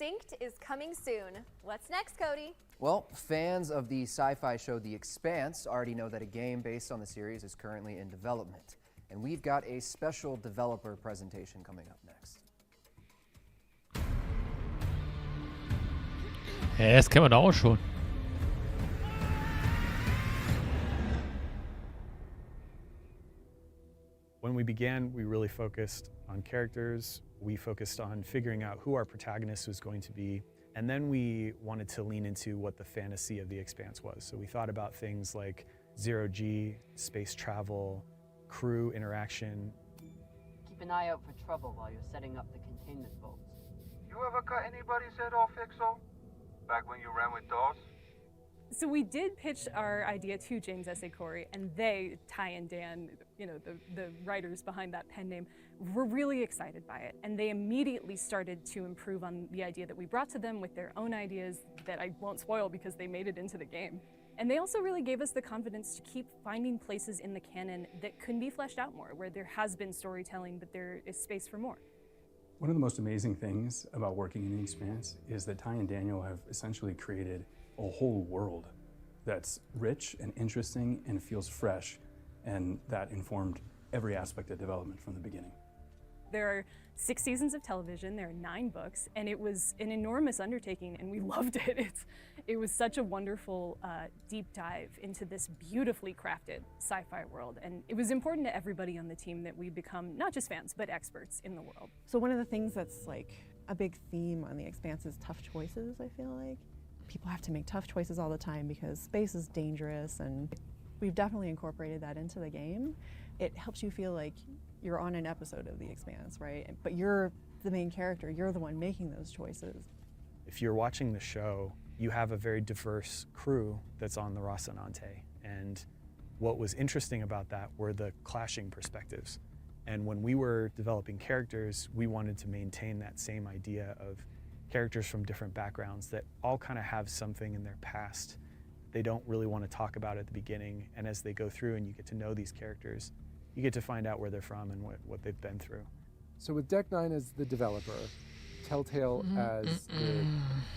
Synced is coming soon. What's next, Cody? Well, fans of the sci-fi show The Expanse already know that a game based on the series is currently in development. And we've got a special developer presentation coming up next. Ja, das kennen wir doch auch schon. When we began, we really focused on characters. We focused on figuring out who our protagonist was going to be. And then we wanted to lean into what the fantasy of The Expanse was. So we thought about things like zero-G, space travel, crew interaction. Keep an eye out for trouble while you're setting up the containment bolts. You ever cut anybody's head off, Exo? Back when you ran with DOS? So we did pitch our idea to James S.A. Corey, and they, Ty and Dan, you know, the writers behind that pen name, were really excited by it. And they immediately started to improve on the idea that we brought to them with their own ideas that I won't spoil because they made it into the game. And they also really gave us the confidence to keep finding places in the canon that can be fleshed out more, where there has been storytelling, but there is space for more. One of the most amazing things about working in The Expanse is that Ty and Daniel have essentially created a whole world that's rich and interesting and feels fresh, and that informed every aspect of development from the beginning. There are 6 seasons of television, there are 9 books, and it was an enormous undertaking, and we loved it. It was such a wonderful deep dive into this beautifully crafted sci-fi world, and it was important to everybody on the team that we become not just fans, but experts in the world. So one of the things that's like a big theme on The Expanse is tough choices, I feel like. People have to make tough choices all the time because space is dangerous, and we've definitely incorporated that into the game. It helps you feel like you're on an episode of The Expanse, right? But you're the main character, you're the one making those choices. If you're watching the show, you have a very diverse crew that's on the Rocinante. And what was interesting about that were the clashing perspectives. And when we were developing characters, we wanted to maintain that same idea of characters from different backgrounds that all kind of have something in their past they don't really want to talk about at the beginning, and as they go through and you get to know these characters, you get to find out where they're from and what they've been through. So with Deck 9 as the developer, Telltale as the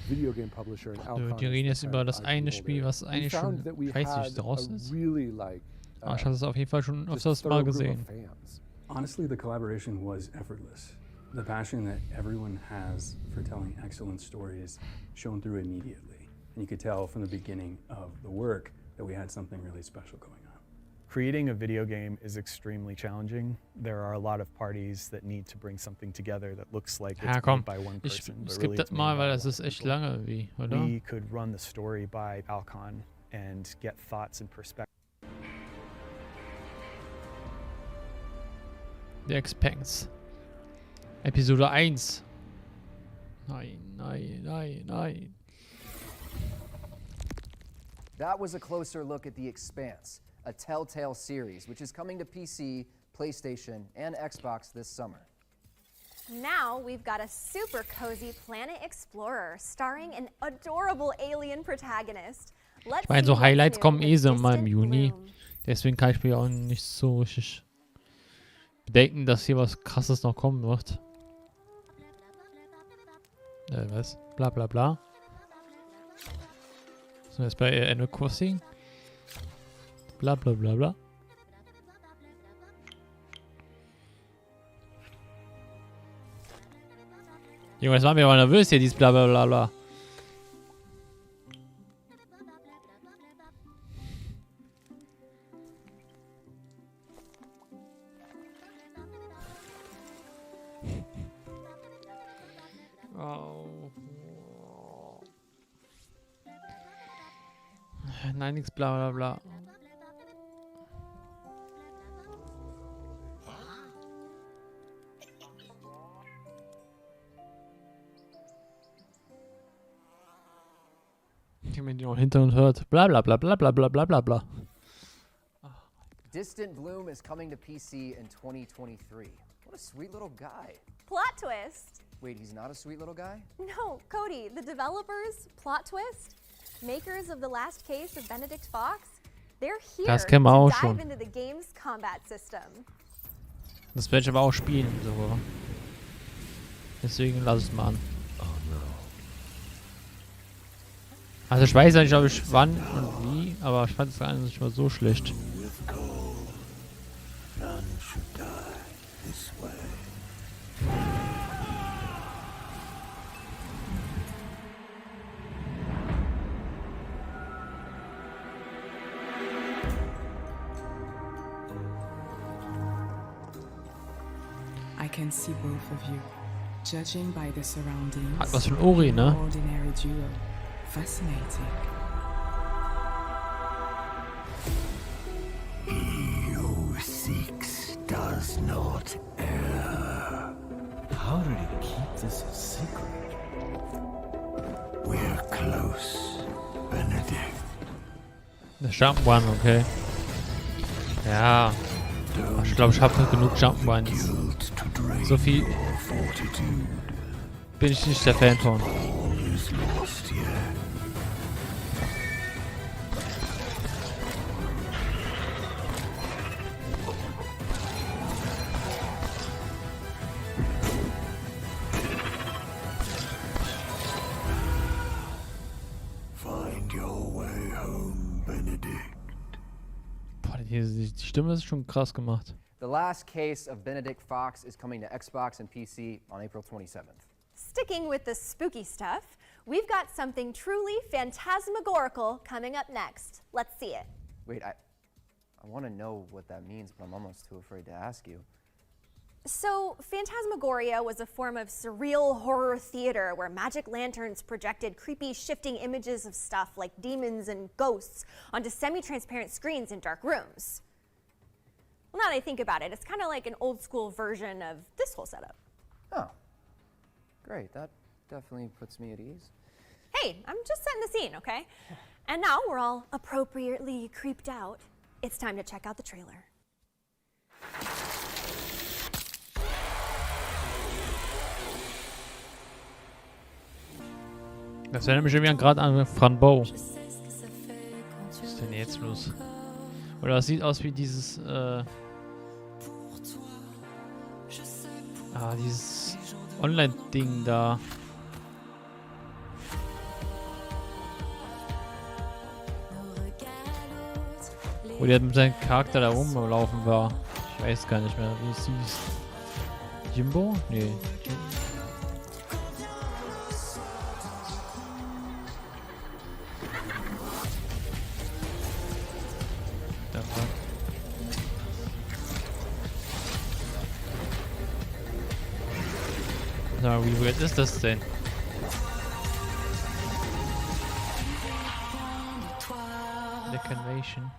video game publisher, and Alcon Wir reden jetzt über das IP eine holder, Spiel, was we eigentlich schon, found that we ich weiß nicht, wie es had draußen a ist. really like Ich habe es auf jeden Fall schon just öfters thorough mal group of gesehen. fans. Honestly, the collaboration was effortless. The passion that everyone has for telling excellent stories shone through immediately. And you could tell from the beginning of the work that we had something really special going on. Creating a video game is extremely challenging. There are a lot of parties that need to bring something together that looks like it's Ja, made komm, by one ich person, but skippe really das it's made mal, by weil a das lot ist of echt people. lange, wie, oder? We could run the story by Alcon and get thoughts and perspectives. The Expanse. Episode 1. Nein, nein, nein, nein. That was a closer look at The Expanse, a Telltale series, which is coming to PC, PlayStation, and Xbox this summer. Now we've got a super cozy planet explorer starring an adorable alien protagonist. Ich meine, so Highlights kommen eh so mal im Juni. Deswegen kann ich mir auch nicht so richtig bedenken, dass hier was Krasses noch kommen wird. Was? Bla bla bla. Sind wir jetzt bei Animal Crossing? Bla bla bla bla. Junge, jetzt machen wir aber nervös hier, dieses bla bla bla bla. Oh. Nein, nix bla bla bla. Wenn die noch hinter uns hört. Bla bla bla bla bla bla bla bla bla. Distant Bloom is coming to PC in 2023. What a sweet little guy. Plot twist. Wait, he's not a sweet little guy? No, Cody, the developers, plot twist, makers of the last case of Benedict Fox, they're here Das to kennen wir auch dive schon. into the game's combat system. Das werde ich aber auch spielen. So. Deswegen lass es mal an. Also ich weiß ja nicht, ob ich wann und wie, aber ich fand es gar nicht mal so schlecht. I can see both of you. Judging by the surroundings, Hat was von Ori, ne? ordinary duo. Fascinating. He who seeks does not err. How did he keep this a secret? We're close, Benedict. Der Jump'n'Run, okay. Ja. Ich glaube, ich habe genug Jump'n'Runs. So viel bin ich nicht der Fan von. Find your way home, Benedict. Boah, die Stimme ist schon krass gemacht. The last case of Benedict Fox is coming to Xbox and PC on April 27th. Sticking with the spooky stuff, we've got something truly phantasmagorical coming up next. Let's see it. Wait, I want to know what that means, but I'm almost too afraid to ask you. So, phantasmagoria was a form of surreal horror theater where magic lanterns projected creepy, shifting images of stuff like demons and ghosts onto semi-transparent screens in dark rooms. Well, now that I think about it, it's kind of like an old school version of this whole setup. Oh, great. That definitely puts me at ease. Hey, I'm just setting the scene, okay? And now we're all appropriately creeped out. It's time to check out the trailer. Das erinnert mich irgendwie gerade an Franbo. Was ist denn jetzt los? Oder das sieht aus wie dieses, dieses Online-Ding da. Wo der mit seinem Charakter da rumlaufen war. Ich weiß gar nicht mehr, wie es hieß. Jimbo? Nee. Da war. Na, wie weird ist das denn? Decarnation.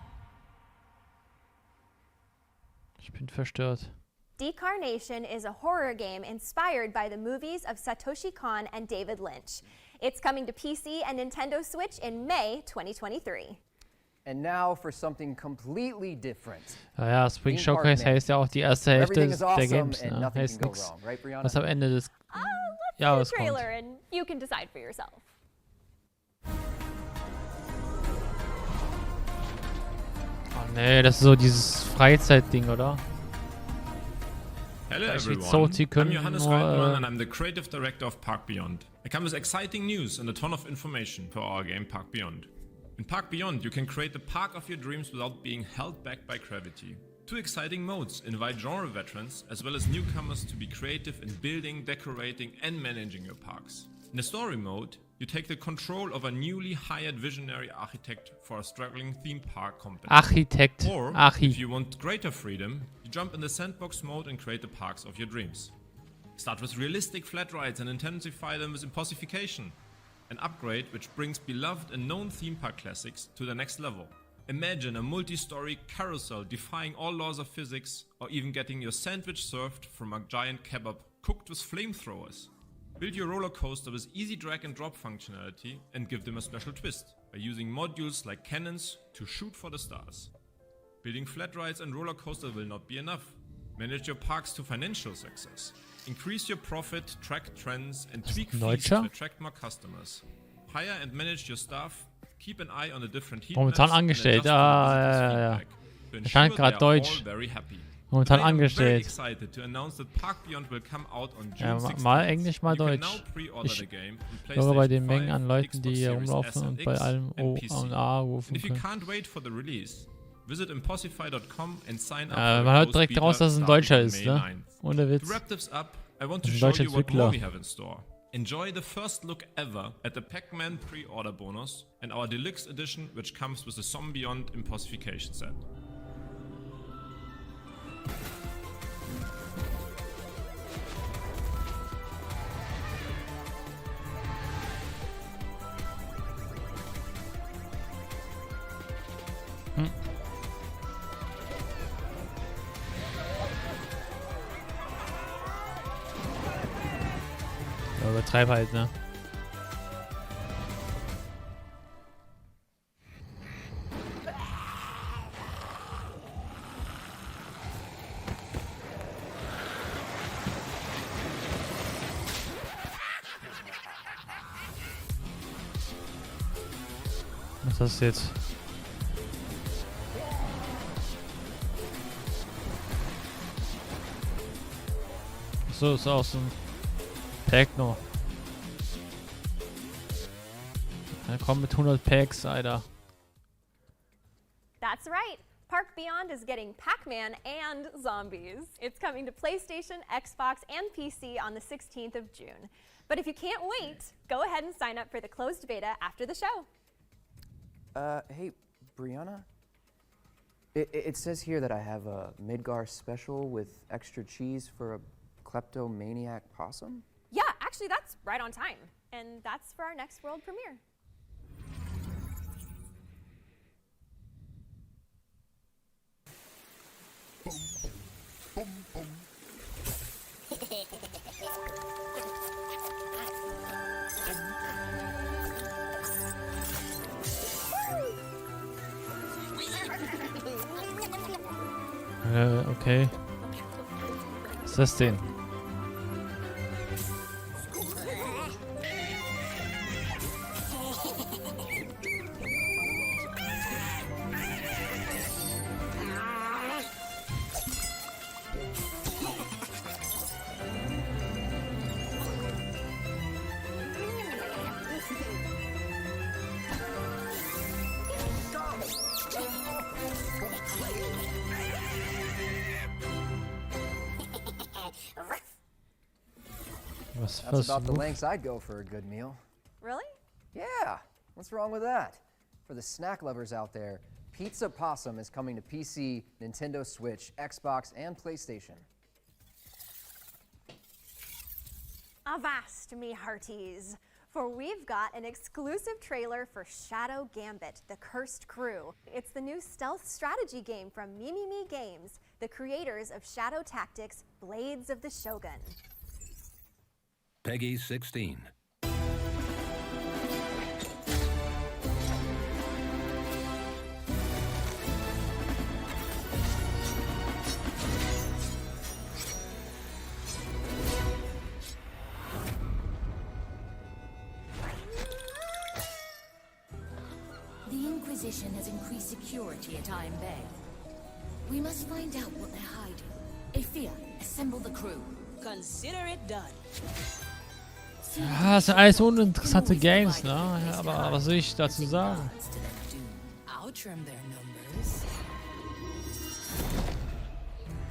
Ich bin verstört. Decarnation is a horror game inspired by the movies of Satoshi Kon and David Lynch. It's coming to PC and Nintendo Switch in May 2023. And now for something completely different. Naja, Spring Showcase heißt ja auch die erste Hälfte der Games. Ne? Heißt nichts, was am Ende des Jahres Let's see the kommt. trailer and you can decide for yourself. Oh nee, das ist so dieses Freizeitding, oder? Hello Vielleicht everyone, exotisch I'm können Johannes nur, Reitmann and I'm the creative director of Park Beyond. I come with exciting news and a ton of information for our game Park Beyond. In Park Beyond, you can create the park of your dreams without being held back by gravity. 2 exciting modes invite genre veterans as well as newcomers to be creative in building, decorating and managing your parks. In the story mode, you take the control of a newly hired visionary architect for a struggling theme park company. Architekt. Or, if you want greater freedom, you jump in the sandbox mode and create the parks of your dreams. Start with realistic flat rides and intensify them with impossification. An upgrade which brings beloved and known theme park classics to the next level. Imagine a multi-story carousel defying all laws of physics, or even getting your sandwich served from a giant kebab cooked with flamethrowers. Build your roller coaster with easy drag and drop functionality and give them a special twist by using modules like cannons to shoot for the stars. Building flat rides and roller coasters will not be enough. Manage your parks to financial success. Increase your profit, track trends and tweak fees to attract more customers. Hire and manage your staff. Keep an eye on the different heat Momentan maps and angestellt. adjust to the visitors' feedback. To Er kann ensure gerade they are Deutsch. all very happy. Momentan Today I'm very angestellt. excited to announce that Park Beyond will come out on June Ja, 16th. mal Englisch, mal You can Deutsch. now pre-order Ich the game on höre bei PlayStation den Mengen 5, an Leuten, die Xbox hier Series rumlaufen S and und bei X allem and O PC. und A And rufen if you können. can't wait for the release, visit impossify.com and sign up Man for hört the direkt closed raus, dass es ein beta Deutscher starting ist, on May ne? 9th. Ohne Witz. To wrap this up, I want Das to ist ein show deutscher you what Entwickler. more we have in store. Enjoy the first look ever at the Pac-Man pre-order bonus and our deluxe edition, which comes with the Zombeyond Impossification set. Ja, übertreib halt, ne? Was ist das jetzt? So, ist auch so ein Techno. Ja, komm mit 100 Packs, Alter. That's right. Park Beyond is getting Pac-Man and zombies. It's coming to PlayStation, Xbox, and PC on the 16th of June. But if you can't wait, go ahead and sign up for the closed beta after the show. Hey, Brianna? It says here that I have a Midgar special with extra cheese for a kleptomaniac possum? Yeah, actually, that's right on time. And that's for our next world premiere. Okay. Was ist das denn? That's about the lengths I'd go for a good meal. Really? Yeah. What's wrong with that? For the snack lovers out there, Pizza Possum is coming to PC, Nintendo Switch, Xbox, and PlayStation. Avast, me hearties, for we've got an exclusive trailer for Shadow Gambit, The Cursed Crew. It's the new stealth strategy game from Mimimi Games, the creators of Shadow Tactics, Blades of the Shogun. Peggy 16. The Inquisition has increased security at Iron Bay. We must find out what they're hiding Ephia, assemble the crew. Consider it done. Ja, das sind alles uninteressante Games, ne? Ja, aber was soll ich dazu sagen? I'll trim their numbers.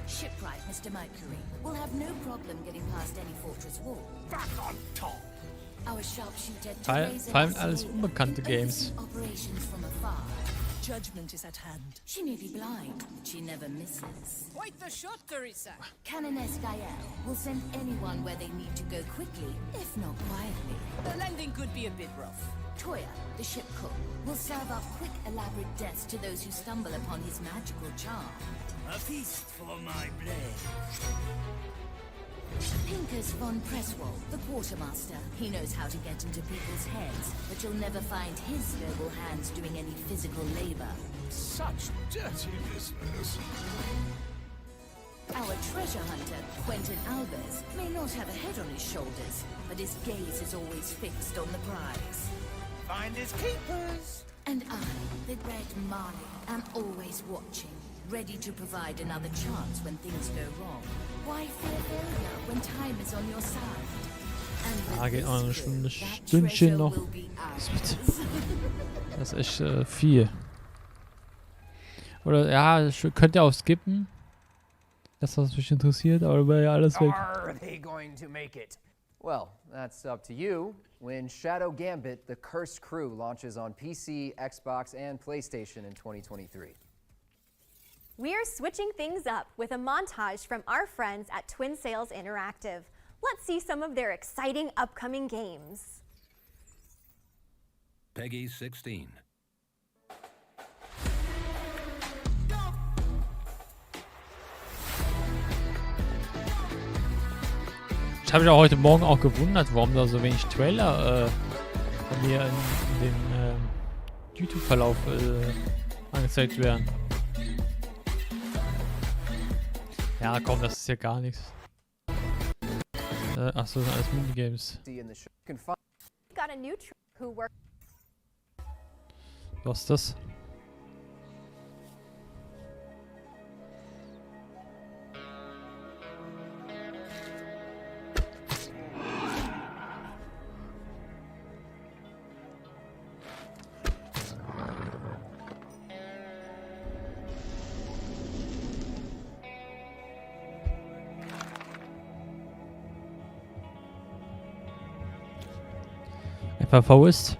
Shipwright, Mr. Mercury, will have no problem getting past any fortress wall. Back on top. Our sharpshooter Vor allem alles unbekannte Games. operations from afar. Judgment is at hand. She may be blind, but she never misses. Quite the shot, Carissa. Canoness Gael will send anyone where they need to go quickly, if not quietly. The landing could be a bit rough. Toya, the ship cook, will serve up quick, elaborate deaths to those who stumble upon his magical charm. A feast for my blade. Pincus von Presswald, the quartermaster. He knows how to get into people's heads, but you'll never find his noble hands doing any physical labor. Such dirty business. Our treasure hunter, Quentin Albers, may not have a head on his shoulders, but his gaze is always fixed on the prize. Find his keepers. And I, the Red Marley, am always watching, ready to provide another chance when things go wrong. Why fear failure when time is on your side? Ah, geht noch eine Stunde, Stündchen noch. Das ist echt viel. Oder ja, könnt ihr auch skippen. Das, was mich interessiert, aber wäre ja alles weg. Are they going to make it? Well, that's up to you. When Shadow Gambit, the Cursed Crew, launches on PC, Xbox, and PlayStation in 2023. We're switching things up with a montage from our friends at Twin Sails Interactive. Let's see some of their exciting upcoming games. Peggy 16. Ich habe mich auch heute Morgen auch gewundert, warum da so wenig Trailer von mir in den YouTube-Verlauf angezeigt werden. Ja, komm, das ist ja gar nichts. Achso, das sind alles Minigames. Got a new who work. Was ist das? FV ist.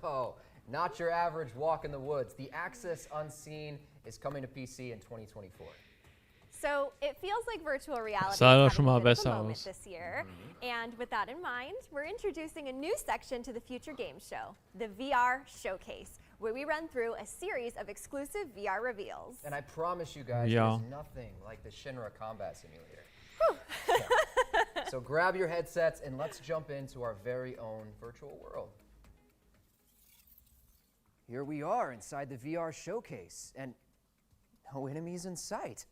Oh, not your average walk in the woods. The Axis Unseen is coming to PC in 2024. So it feels like virtual reality Sah doch is schon mal having a bit of besser a moment aus. this year. And with that in mind, we're introducing a new section to the Future Games Show, the VR Showcase, where we run through a series of exclusive VR reveals. And I promise you guys, Yeah. there's nothing like the Shinra Combat Simulator. Yeah. So grab your headsets and let's jump into our very own virtual world. Here we are inside the VR Showcase, and no enemies in sight.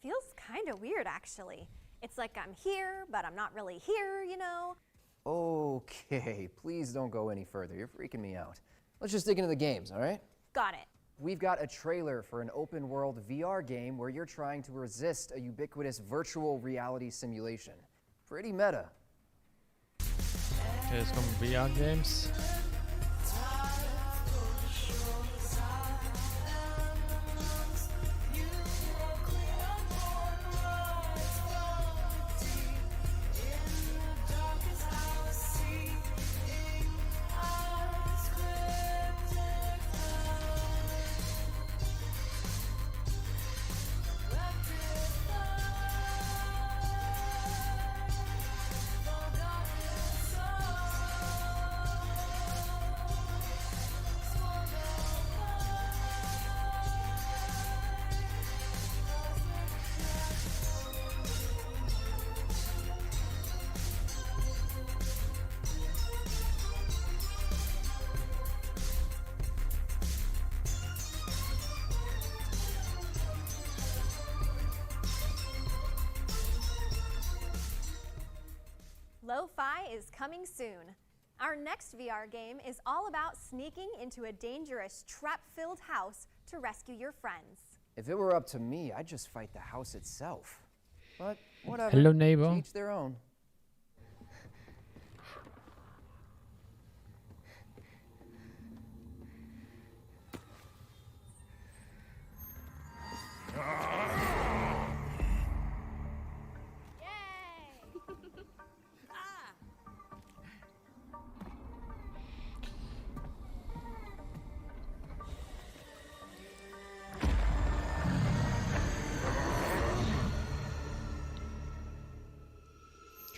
Feels kind of weird, actually. It's like I'm here, but I'm not really here, you know? Okay, please don't go any further. You're freaking me out. Let's just dig into the games, all right? Got it. We've got a trailer for an open world VR game where you're trying to resist a ubiquitous virtual reality simulation. Pretty meta. Okay, jetzt kommen VR-Games. Lo-fi is coming soon. Our next VR game is all about sneaking into a dangerous, trap-filled house to rescue your friends. If it were up to me, I'd just fight the house itself. But whatever. Hello, neighbor. To each their own.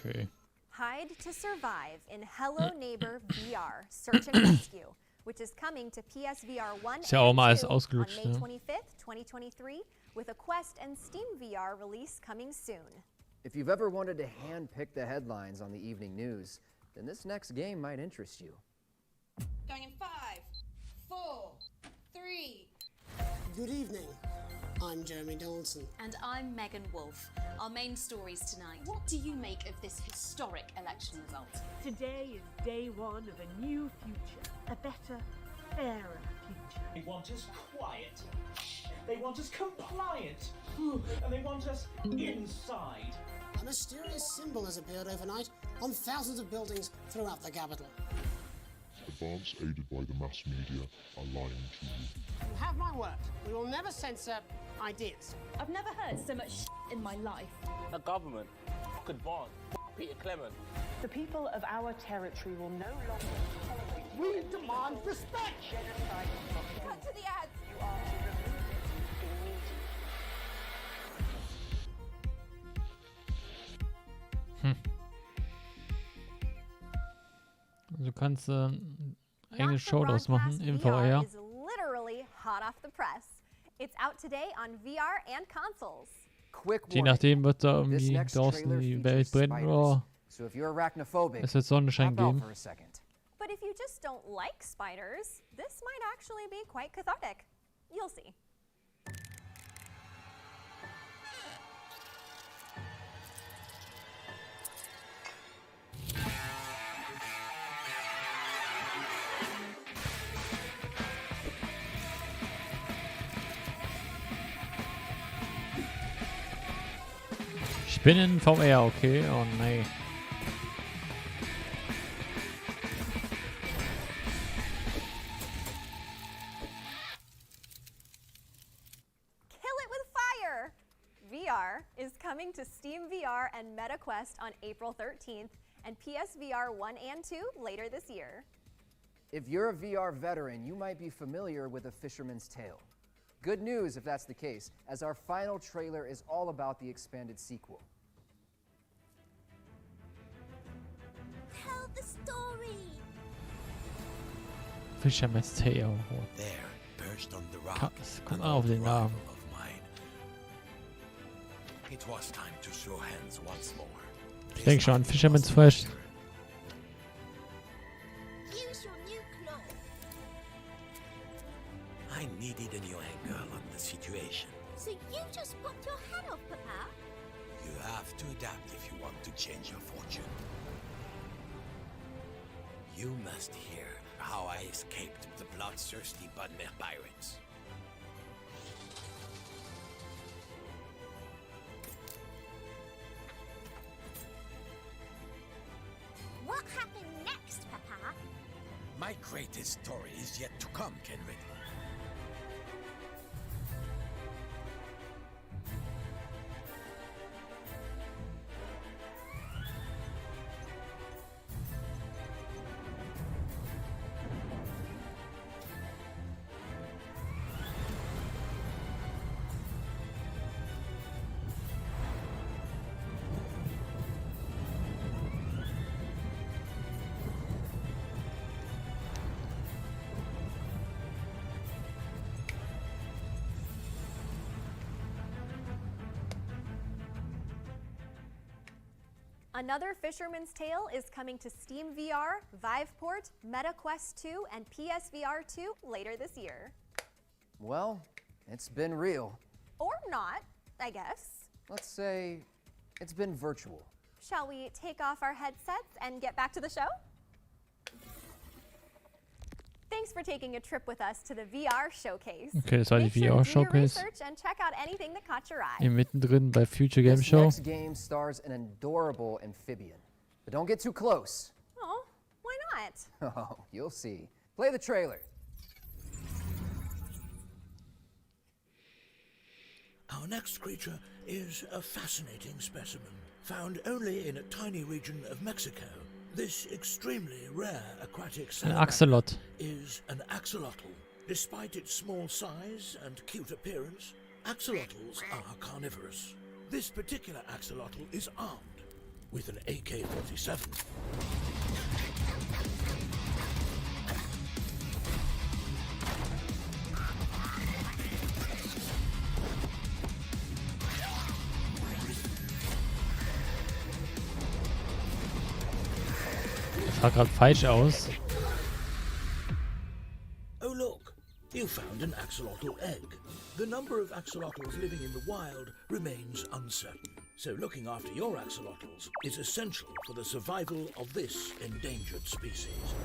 Okay. Hide to survive in Hello Neighbor VR Search and Rescue, which is coming to PSVR 1 Ist ja auch mal and 2 alles on ausgelutscht, May ne? 25th, 2023, with a Quest and Steam VR release coming soon. If you've ever wanted to hand-pick the headlines on the evening news, then this next game might interest you. Going in 5, 4, 3. Good evening. I'm Jeremy Donaldson. And I'm Megan Wolfe. Our main stories tonight. What do you make of this historic election result? Today is day one of a new future. A better, fairer future. They want us quiet. They want us compliant. And they want us inside. A mysterious symbol has appeared overnight on thousands of buildings throughout the capital. Advance aided by the mass media are lying to you. You have my word. We will never censor ideas. I've never heard so much in my life. The government. Advance. Peter Clement. The people of our territory will no longer tolerate. We demand respect. Genocide. Cut to the ads. You are to remove it immediately. Du kannst eigene Not Show for draus machen Broadcast im VR VR. is literally hot off the press. It's out today on VR and consoles. Quick Je warning. nachdem wird da This irgendwie next draußen trailer die features Welt brennen spiders. oder So if you're arachnophobic, es wird Sonnenschein tap out geben. for a second. But if you just don't like spiders, this might actually be quite cathartic. You'll see. Ich bin in VR, okay? Oh nein. Kill it with fire! VR is coming to Steam VR and MetaQuest on April 13th and PSVR 1 and 2 later this year. If you're a VR veteran, you might be familiar with A Fisherman's Tale. Good news if that's the case, as our final trailer is all about the expanded sequel. Tell the story. Fisherman's Tale. There, perched on the rock, Krass, guck an mal auf old den rival Namen. of mine. It was time to show hands once more. Ich denke schon an Fisherman's Fresh. Use your new claw. I needed a new angle on the situation. So you just popped your head off, Papa? You have to adapt if you want to change your fortune. You must hear how I escaped the bloodthirsty Budmer pirates. What happened next, Papa? My greatest story is yet to come, Kenrick. Another Fisherman's Tale is coming to Steam VR, Viveport, MetaQuest 2, and PSVR 2 later this year. Well, it's been real. Or not, I guess. Let's say it's been virtual. shall we take off our headsets and get back to the show? Thanks for taking a trip with us to the VR Showcase. Okay, das war die Make sure to do your VR-Showcase. research and check out anything that caught your eye. Hier mittendrin bei Future Game This Show. next game stars an adorable amphibian. But don't get too close. Oh, why not? Oh, you'll see. Play the trailer. Our next creature is a fascinating specimen, found only in a tiny region of Mexico. This extremely rare aquatic axolotl is an axolotl. Despite its small size and cute appearance, axolotls are carnivorous. This particular axolotl is armed with an AK-47. Sah gerade falsch aus. Oh look, you found an axolotl egg. The number of axolotls living in the wild remains uncertain, so looking after your axolotls is essential for the survival of this endangered species.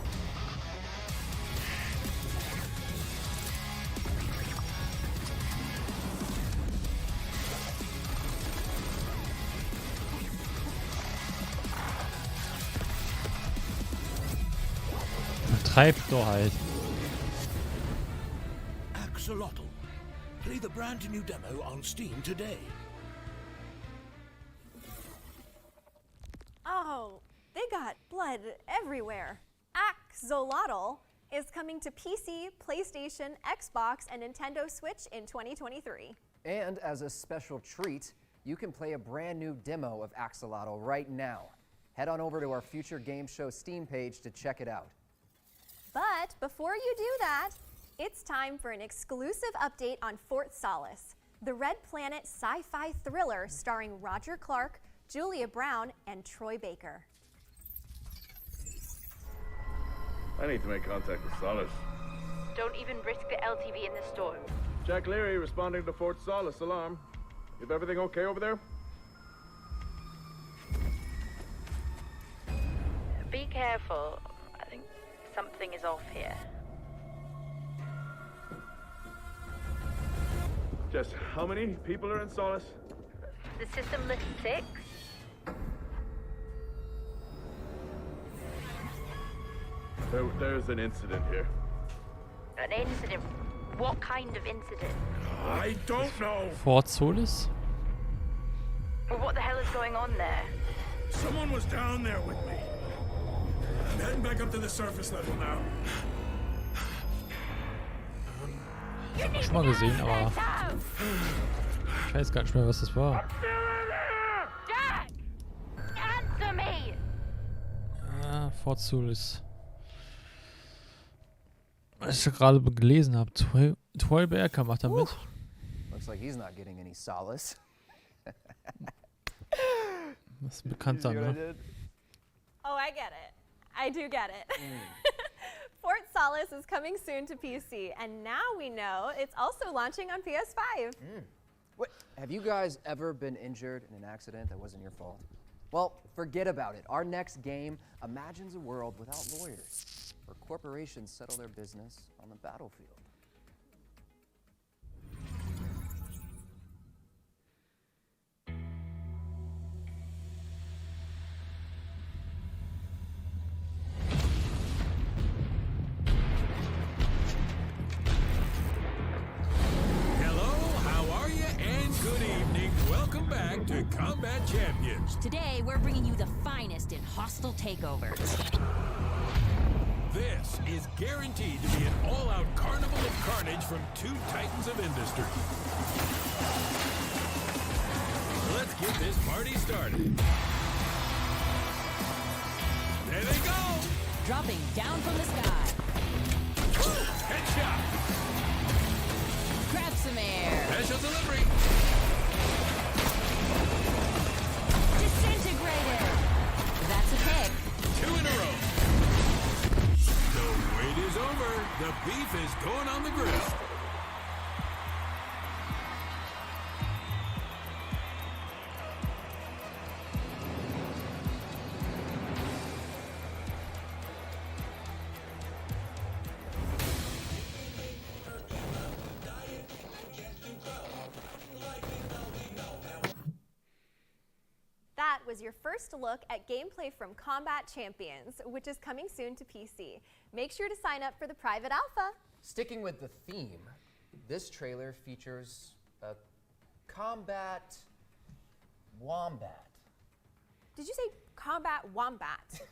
Treibt doch halt. Axolotl. Play the brand new demo on Steam today. Oh, they got blood everywhere. Axolotl is coming to PC, PlayStation, Xbox, and Nintendo Switch in 2023. And as a special treat, you can play a brand new demo of Axolotl right now. Head on over to our Future Game Show Steam page to check it out. But before you do that, it's time for an exclusive update on Fort Solace, the Red Planet sci-fi thriller starring Roger Clark, Julia Brown, and Troy Baker. I need to make contact with Solace. Don't even risk the LTV in the storm. Jack Leary responding to Fort Solace alarm. Is everything okay over there? Be careful. I think something is off here. Just how many people are in Solace? The system lists 6. There's an incident here. An incident? What kind of incident? I don't know. Fort Solace? Well, what the hell is going on there? Someone was down there with me. I'm heading back up to the surface level now. Schon mal gesehen, aber ich weiß gar nicht mehr, was das war. Jack! Answer me! Ah, Fort Solace. Was ich gerade gelesen habe, Troy Baker macht da mit. Looks like he's not getting any solace. Das ist bekannt dann, ne? Oh, I get it. I do get it. Fort Solace is coming soon to PC, and now we know it's also launching on PS5. Wait, have you guys ever been injured in an accident that wasn't your fault? Well, forget about it. Our next game imagines a world without lawyers, where corporations settle their business on the battlefield. To Combat Champions. Today, we're bringing you the finest in hostile takeovers. This is guaranteed to be an all-out carnival of carnage from 2 titans of industry. Let's get this party started. There they go! Dropping down from the sky. Headshot! Grab some air. Special delivery. Disintegrated. That's a pick. 2 in a row. The wait is over. The beef is going on the grill. was your first look at gameplay from Combat Champions, which is coming soon to PC. Make sure to sign up for the private alpha. Sticking with the theme, this trailer features a combat wombat. Did you say Combat Wombat?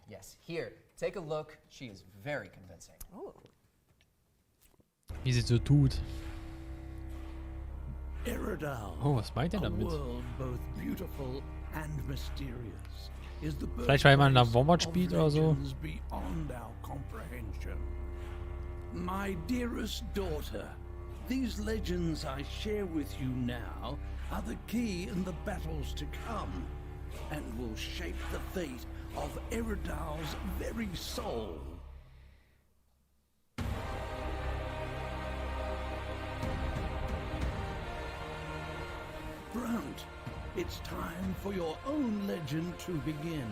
Yes, here, take a look. She is very convincing. Oh. Wie sie so tut. Iridal, Oh, was meint er a damit? world both beautiful and mysterious, is the Vielleicht weil man da birthplace Wombat of spielt oder so. legends beyond our comprehension. My dearest daughter, these legends I share with you now are the key in the battles to come, and will shape the fate of Eridal's very soul. Brunt, it's time for your own legend to begin.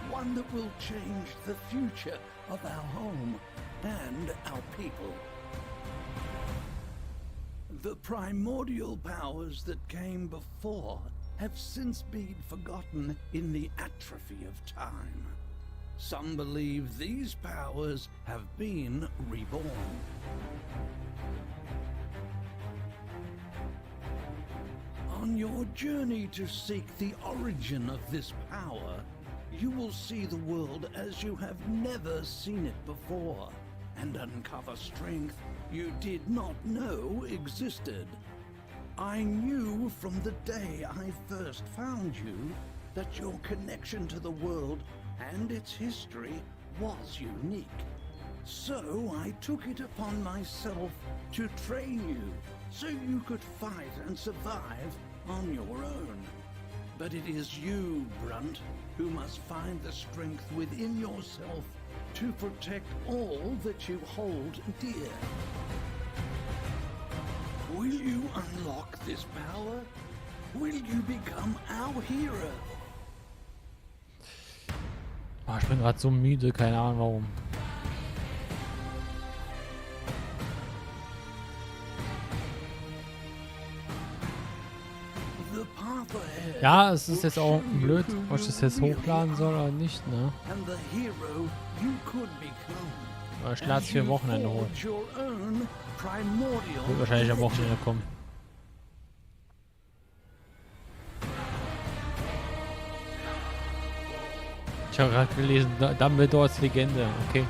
One that will change the future of our home and our people. The primordial powers that came before have since been forgotten in the atrophy of time. Some believe these powers have been reborn. On your journey to seek the origin of this power, you will see the world as you have never seen it before, and uncover strength you did not know existed. I knew from the day I first found you that your connection to the world and its history was unique. So I took it upon myself to train you so you could fight and survive on your own. But it is you, Brunt, who must find the strength within yourself to protect all that you hold dear. Will you unlock this power? Will you become our hero? Boah, ich bin gerade so müde, keine Ahnung warum. Ja, es ist jetzt auch blöd, ob ich das jetzt hochladen soll oder nicht, ne? Aber ich lade es für Wochenende hoch. Wird wahrscheinlich am Wochenende kommen. Ich habe gerade gelesen, Dumbledores Legende, okay.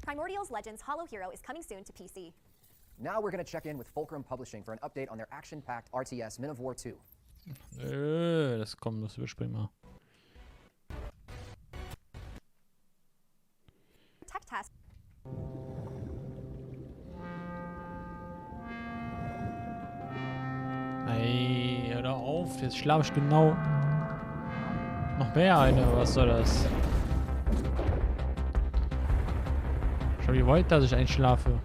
Primordial's Legends Hollow Hero is coming soon to PC. Now we're going to check in with Fulcrum Publishing for an update on their action-packed RTS Men of War 2. Das kommt, das überspringen wir. Tech Task. Ey, hör doch auf, jetzt schlaf ich genau. Noch mehr eine, was soll das? Schau, wie wollt, dass ich einschlafe.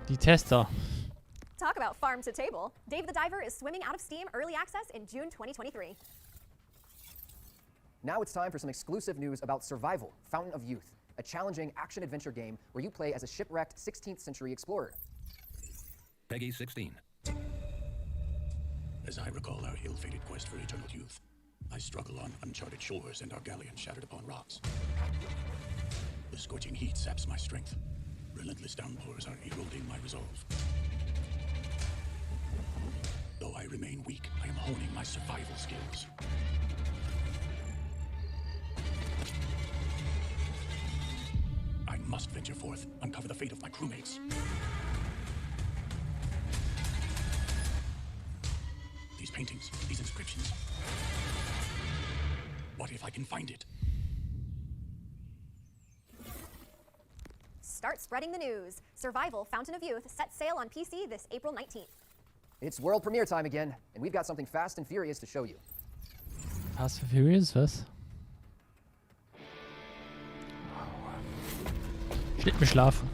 Die Tester. Talk about farm to table. Dave the Diver is swimming out of Steam Early Access in June 2023. Now it's time for some exclusive news about Survival, Fountain of Youth, a challenging action-adventure game where you play as a shipwrecked 16th century explorer. Peggy 16. As I recall our ill-fated quest for eternal youth, I struggle on uncharted shores and our galleon shattered upon rocks. The scorching heat saps my strength. Relentless downpours are eroding my resolve. Though I remain weak, I am honing my survival skills. I must venture forth, uncover the fate of my crewmates. These paintings, these inscriptions. What if I can find it? start spreading the news. Survival Fountain of Youth sets sail on PC this April 19th. It's world premiere time again, and we've got something fast and furious to show you. Fast and Furious, was? Steht mir schlafen.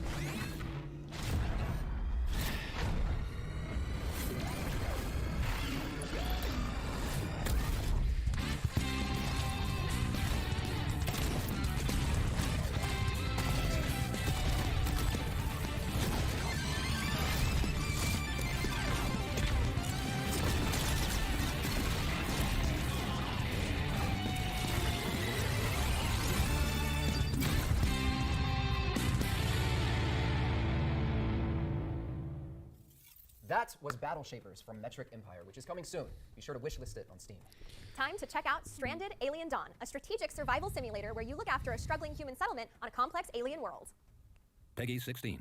That was Battle Shapers from Metric Empire, which is coming soon. Be sure to wishlist it on Steam. Time to check out Stranded Alien Dawn, a strategic survival simulator where you look after a struggling human settlement on a complex alien world. Peggy 16.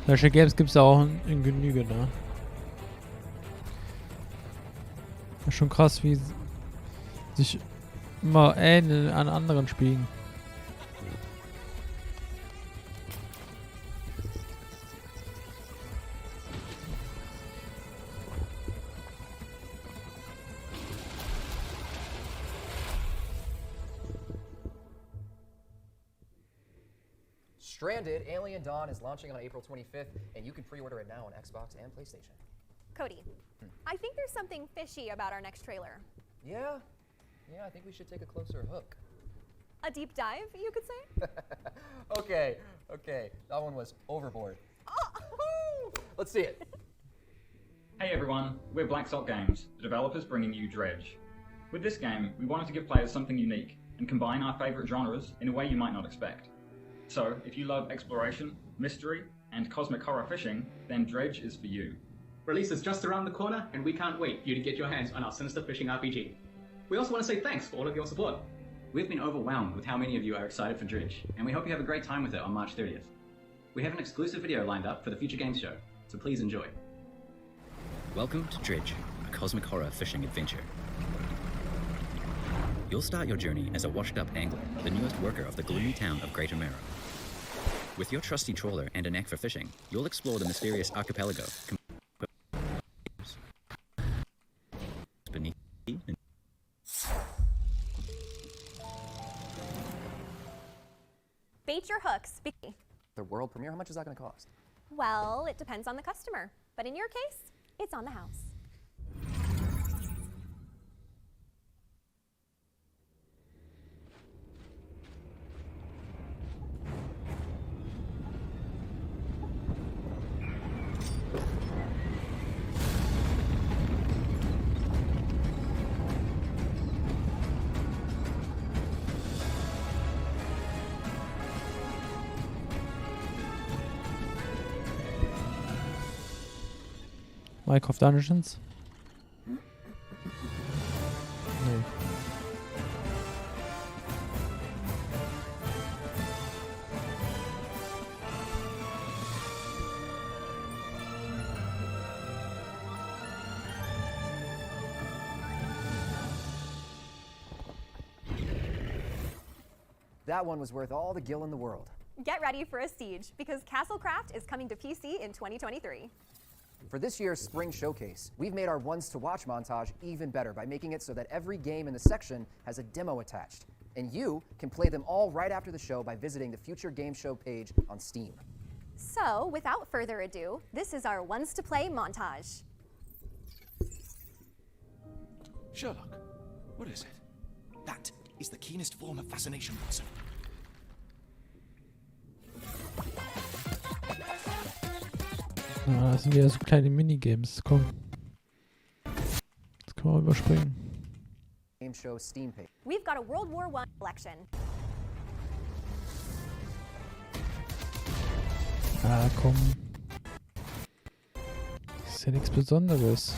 Solche Games gibt es auch in Genüge, ne? Das ist schon krass, wie sich immer ähneln an anderen Spielen. Stranded Alien Dawn is launching on April 25th, and you can pre-order it now on Xbox and PlayStation. Cody, I think there's something fishy about our next trailer. Yeah, I think we should take a closer look. A deep dive, you could say? Okay, that one was overboard. Let's see it. Hey everyone, we're Black Sock Games, the developers bringing you Dredge. With this game, we wanted to give players something unique and combine our favourite genres in a way you might not expect. So, if you love exploration, mystery, and cosmic horror fishing, then Dredge is for you. Release is just around the corner, and we can't wait for you to get your hands on our sinister fishing RPG. We also want to say thanks for all of your support. We've been overwhelmed with how many of you are excited for Dredge, and we hope you have a great time with it on March 30th. We have an exclusive video lined up for the Future Games Show, so please enjoy. Welcome to Dredge, a cosmic horror fishing adventure. You'll start your journey as a washed-up angler, the newest worker of the gloomy town of Greater Marrow. With your trusty trawler and a knack for fishing, you'll explore the mysterious archipelago beneath. Bait your hooks. The world premiere, how much is that going to cost? Well, it depends on the customer. But in your case, it's on the house. Minecraft Dungeons? Nee. That one was worth all the gil in the world. Get ready for a siege, because Castlecraft is coming to PC in 2023. For this year's Spring Showcase, we've made our Ones to Watch montage even better by making it so that every game in the section has a demo attached. And you can play them all right after the show by visiting the Future Game Show page on Steam. So, without further ado, this is our Ones to Play montage. Sherlock, what is it? That is the keenest form of fascination, Watson. Das sind wieder so kleine Minigames. Komm. mal überspringen. Game Show Steam page. We've got a World War I collection. Ah, komm. Das ist ja nichts Besonderes.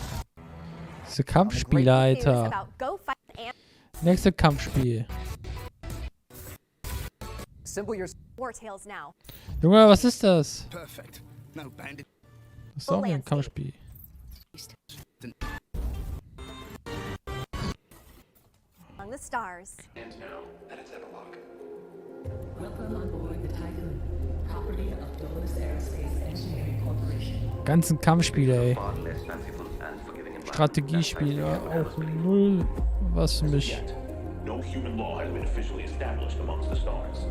Diese Kampfspiele, Alter. Nächste Kampfspiel. War Tales now. Junge, was ist das? Perfect. No bandit. Das ist auch ein Kampfspiel. On the stars. And now, at its epilogue. Welcome on board the Tycoon, property of Deutsch Aerospace Engineering Corporation. Ganzen Kampfspiele, ey. Strategiespiele, auch null was für mich. No human law has been officially established amongst the stars.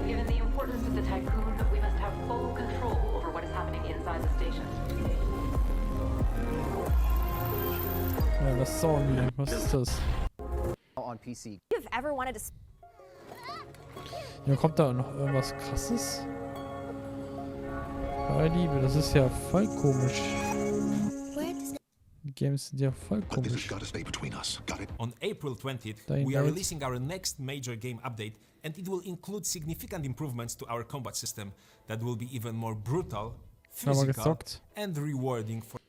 Given the importance of the Tycoon, we must have full control over what is happening inside the station. Ja, was Zombie? Was ist das? On PC. You've ever wanted to. Ja, kommt da noch irgendwas Krasses? Meine Liebe, das ist ja voll komisch. Die Games sind ja voll komisch. On April 20th, we are releasing our next major game update, and it will include significant improvements to our combat system that will be even more brutal, physical, and rewarding for.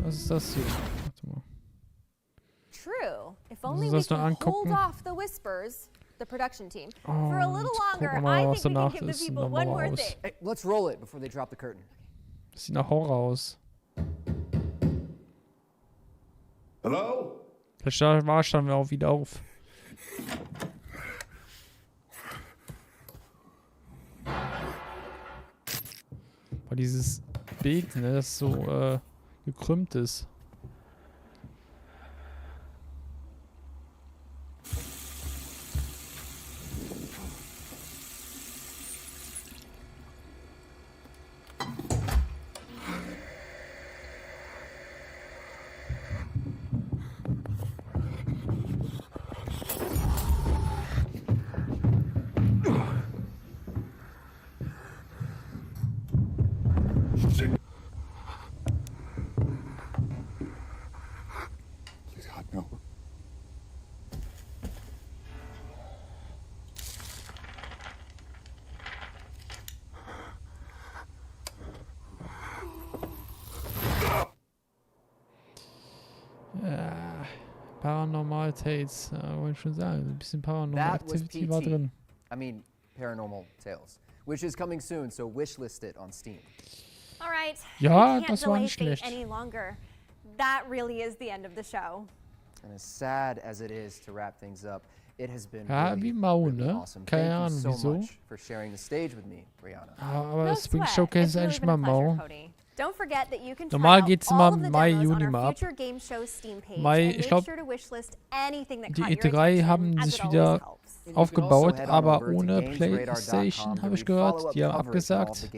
Was ist das hier? Warte mal. True. If only we can hold off the whispers, the production team, for a little longer. I think we can give the people one more thing. Hey, let's roll it before they drop the curtain. Das sieht nach Horror aus. Hello? Vielleicht war ich dann auch wieder auf. Weil dieses Bild, ne, das so gekrümmt ist. Paranormal Tales, wollte ich schon sagen. Ein bisschen Paranormal Activity war drin. I mean, Paranormal Tales, which is coming soon, so wishlist it on Steam. All right. Ja, we can't das war delay nicht schlecht. any longer. That really is the end of the show. And as sad as it is to wrap things up, it has been Ja, wie Mau, ne? awesome. Keine Thank Ahnung, you so wieso. much for sharing the stage with me, Brianna. Aber das Spring Showcase ist eigentlich mal mau. Don't forget that you can try Normal out geht's all immer of the Mai, demos on Juni our mal ab. future game show Steam page Mai, and ich make glaube, sure to wishlist anything that die caught your E3 attention, haben as sich it always wieder helps. aufgebaut, aber ohne PlayStation, habe ich gehört. Die haben abgesagt.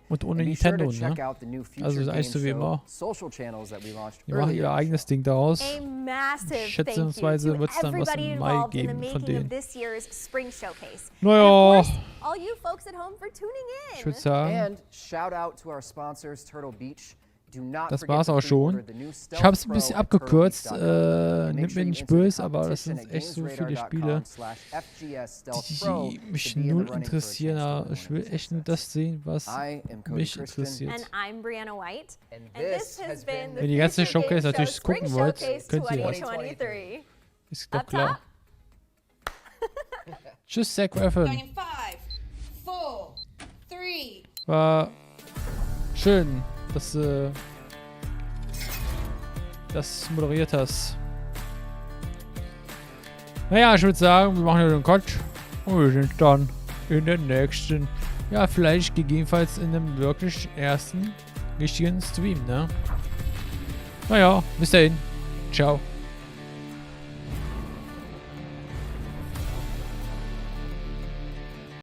Und ohne Nintendo, ne? Also ist eigentlich so wie immer. Die machen ihr eigenes Ding daraus. Schätzungsweise wird es dann was im Mai geben von denen. Naja. Ich würde sagen, das war's auch schon. Ich habe es ein bisschen abgekürzt. Nimmt mir nicht böse, aber das sind echt so viele Spiele, die mich null interessieren. Aber ich will echt nur das sehen, was mich interessiert. Wenn ihr die ganze Showcase natürlich gucken wollt, könnt ihr das. Ist doch klar. Tschüss, Zack Raffen. War schön, dass du das moderiert hast. Naja, ich würde sagen, wir machen hier den Cut und wir sind dann in der nächsten, ja, vielleicht gegebenenfalls in einem wirklich ersten richtigen Stream, ne? Naja, bis dahin. Ciao.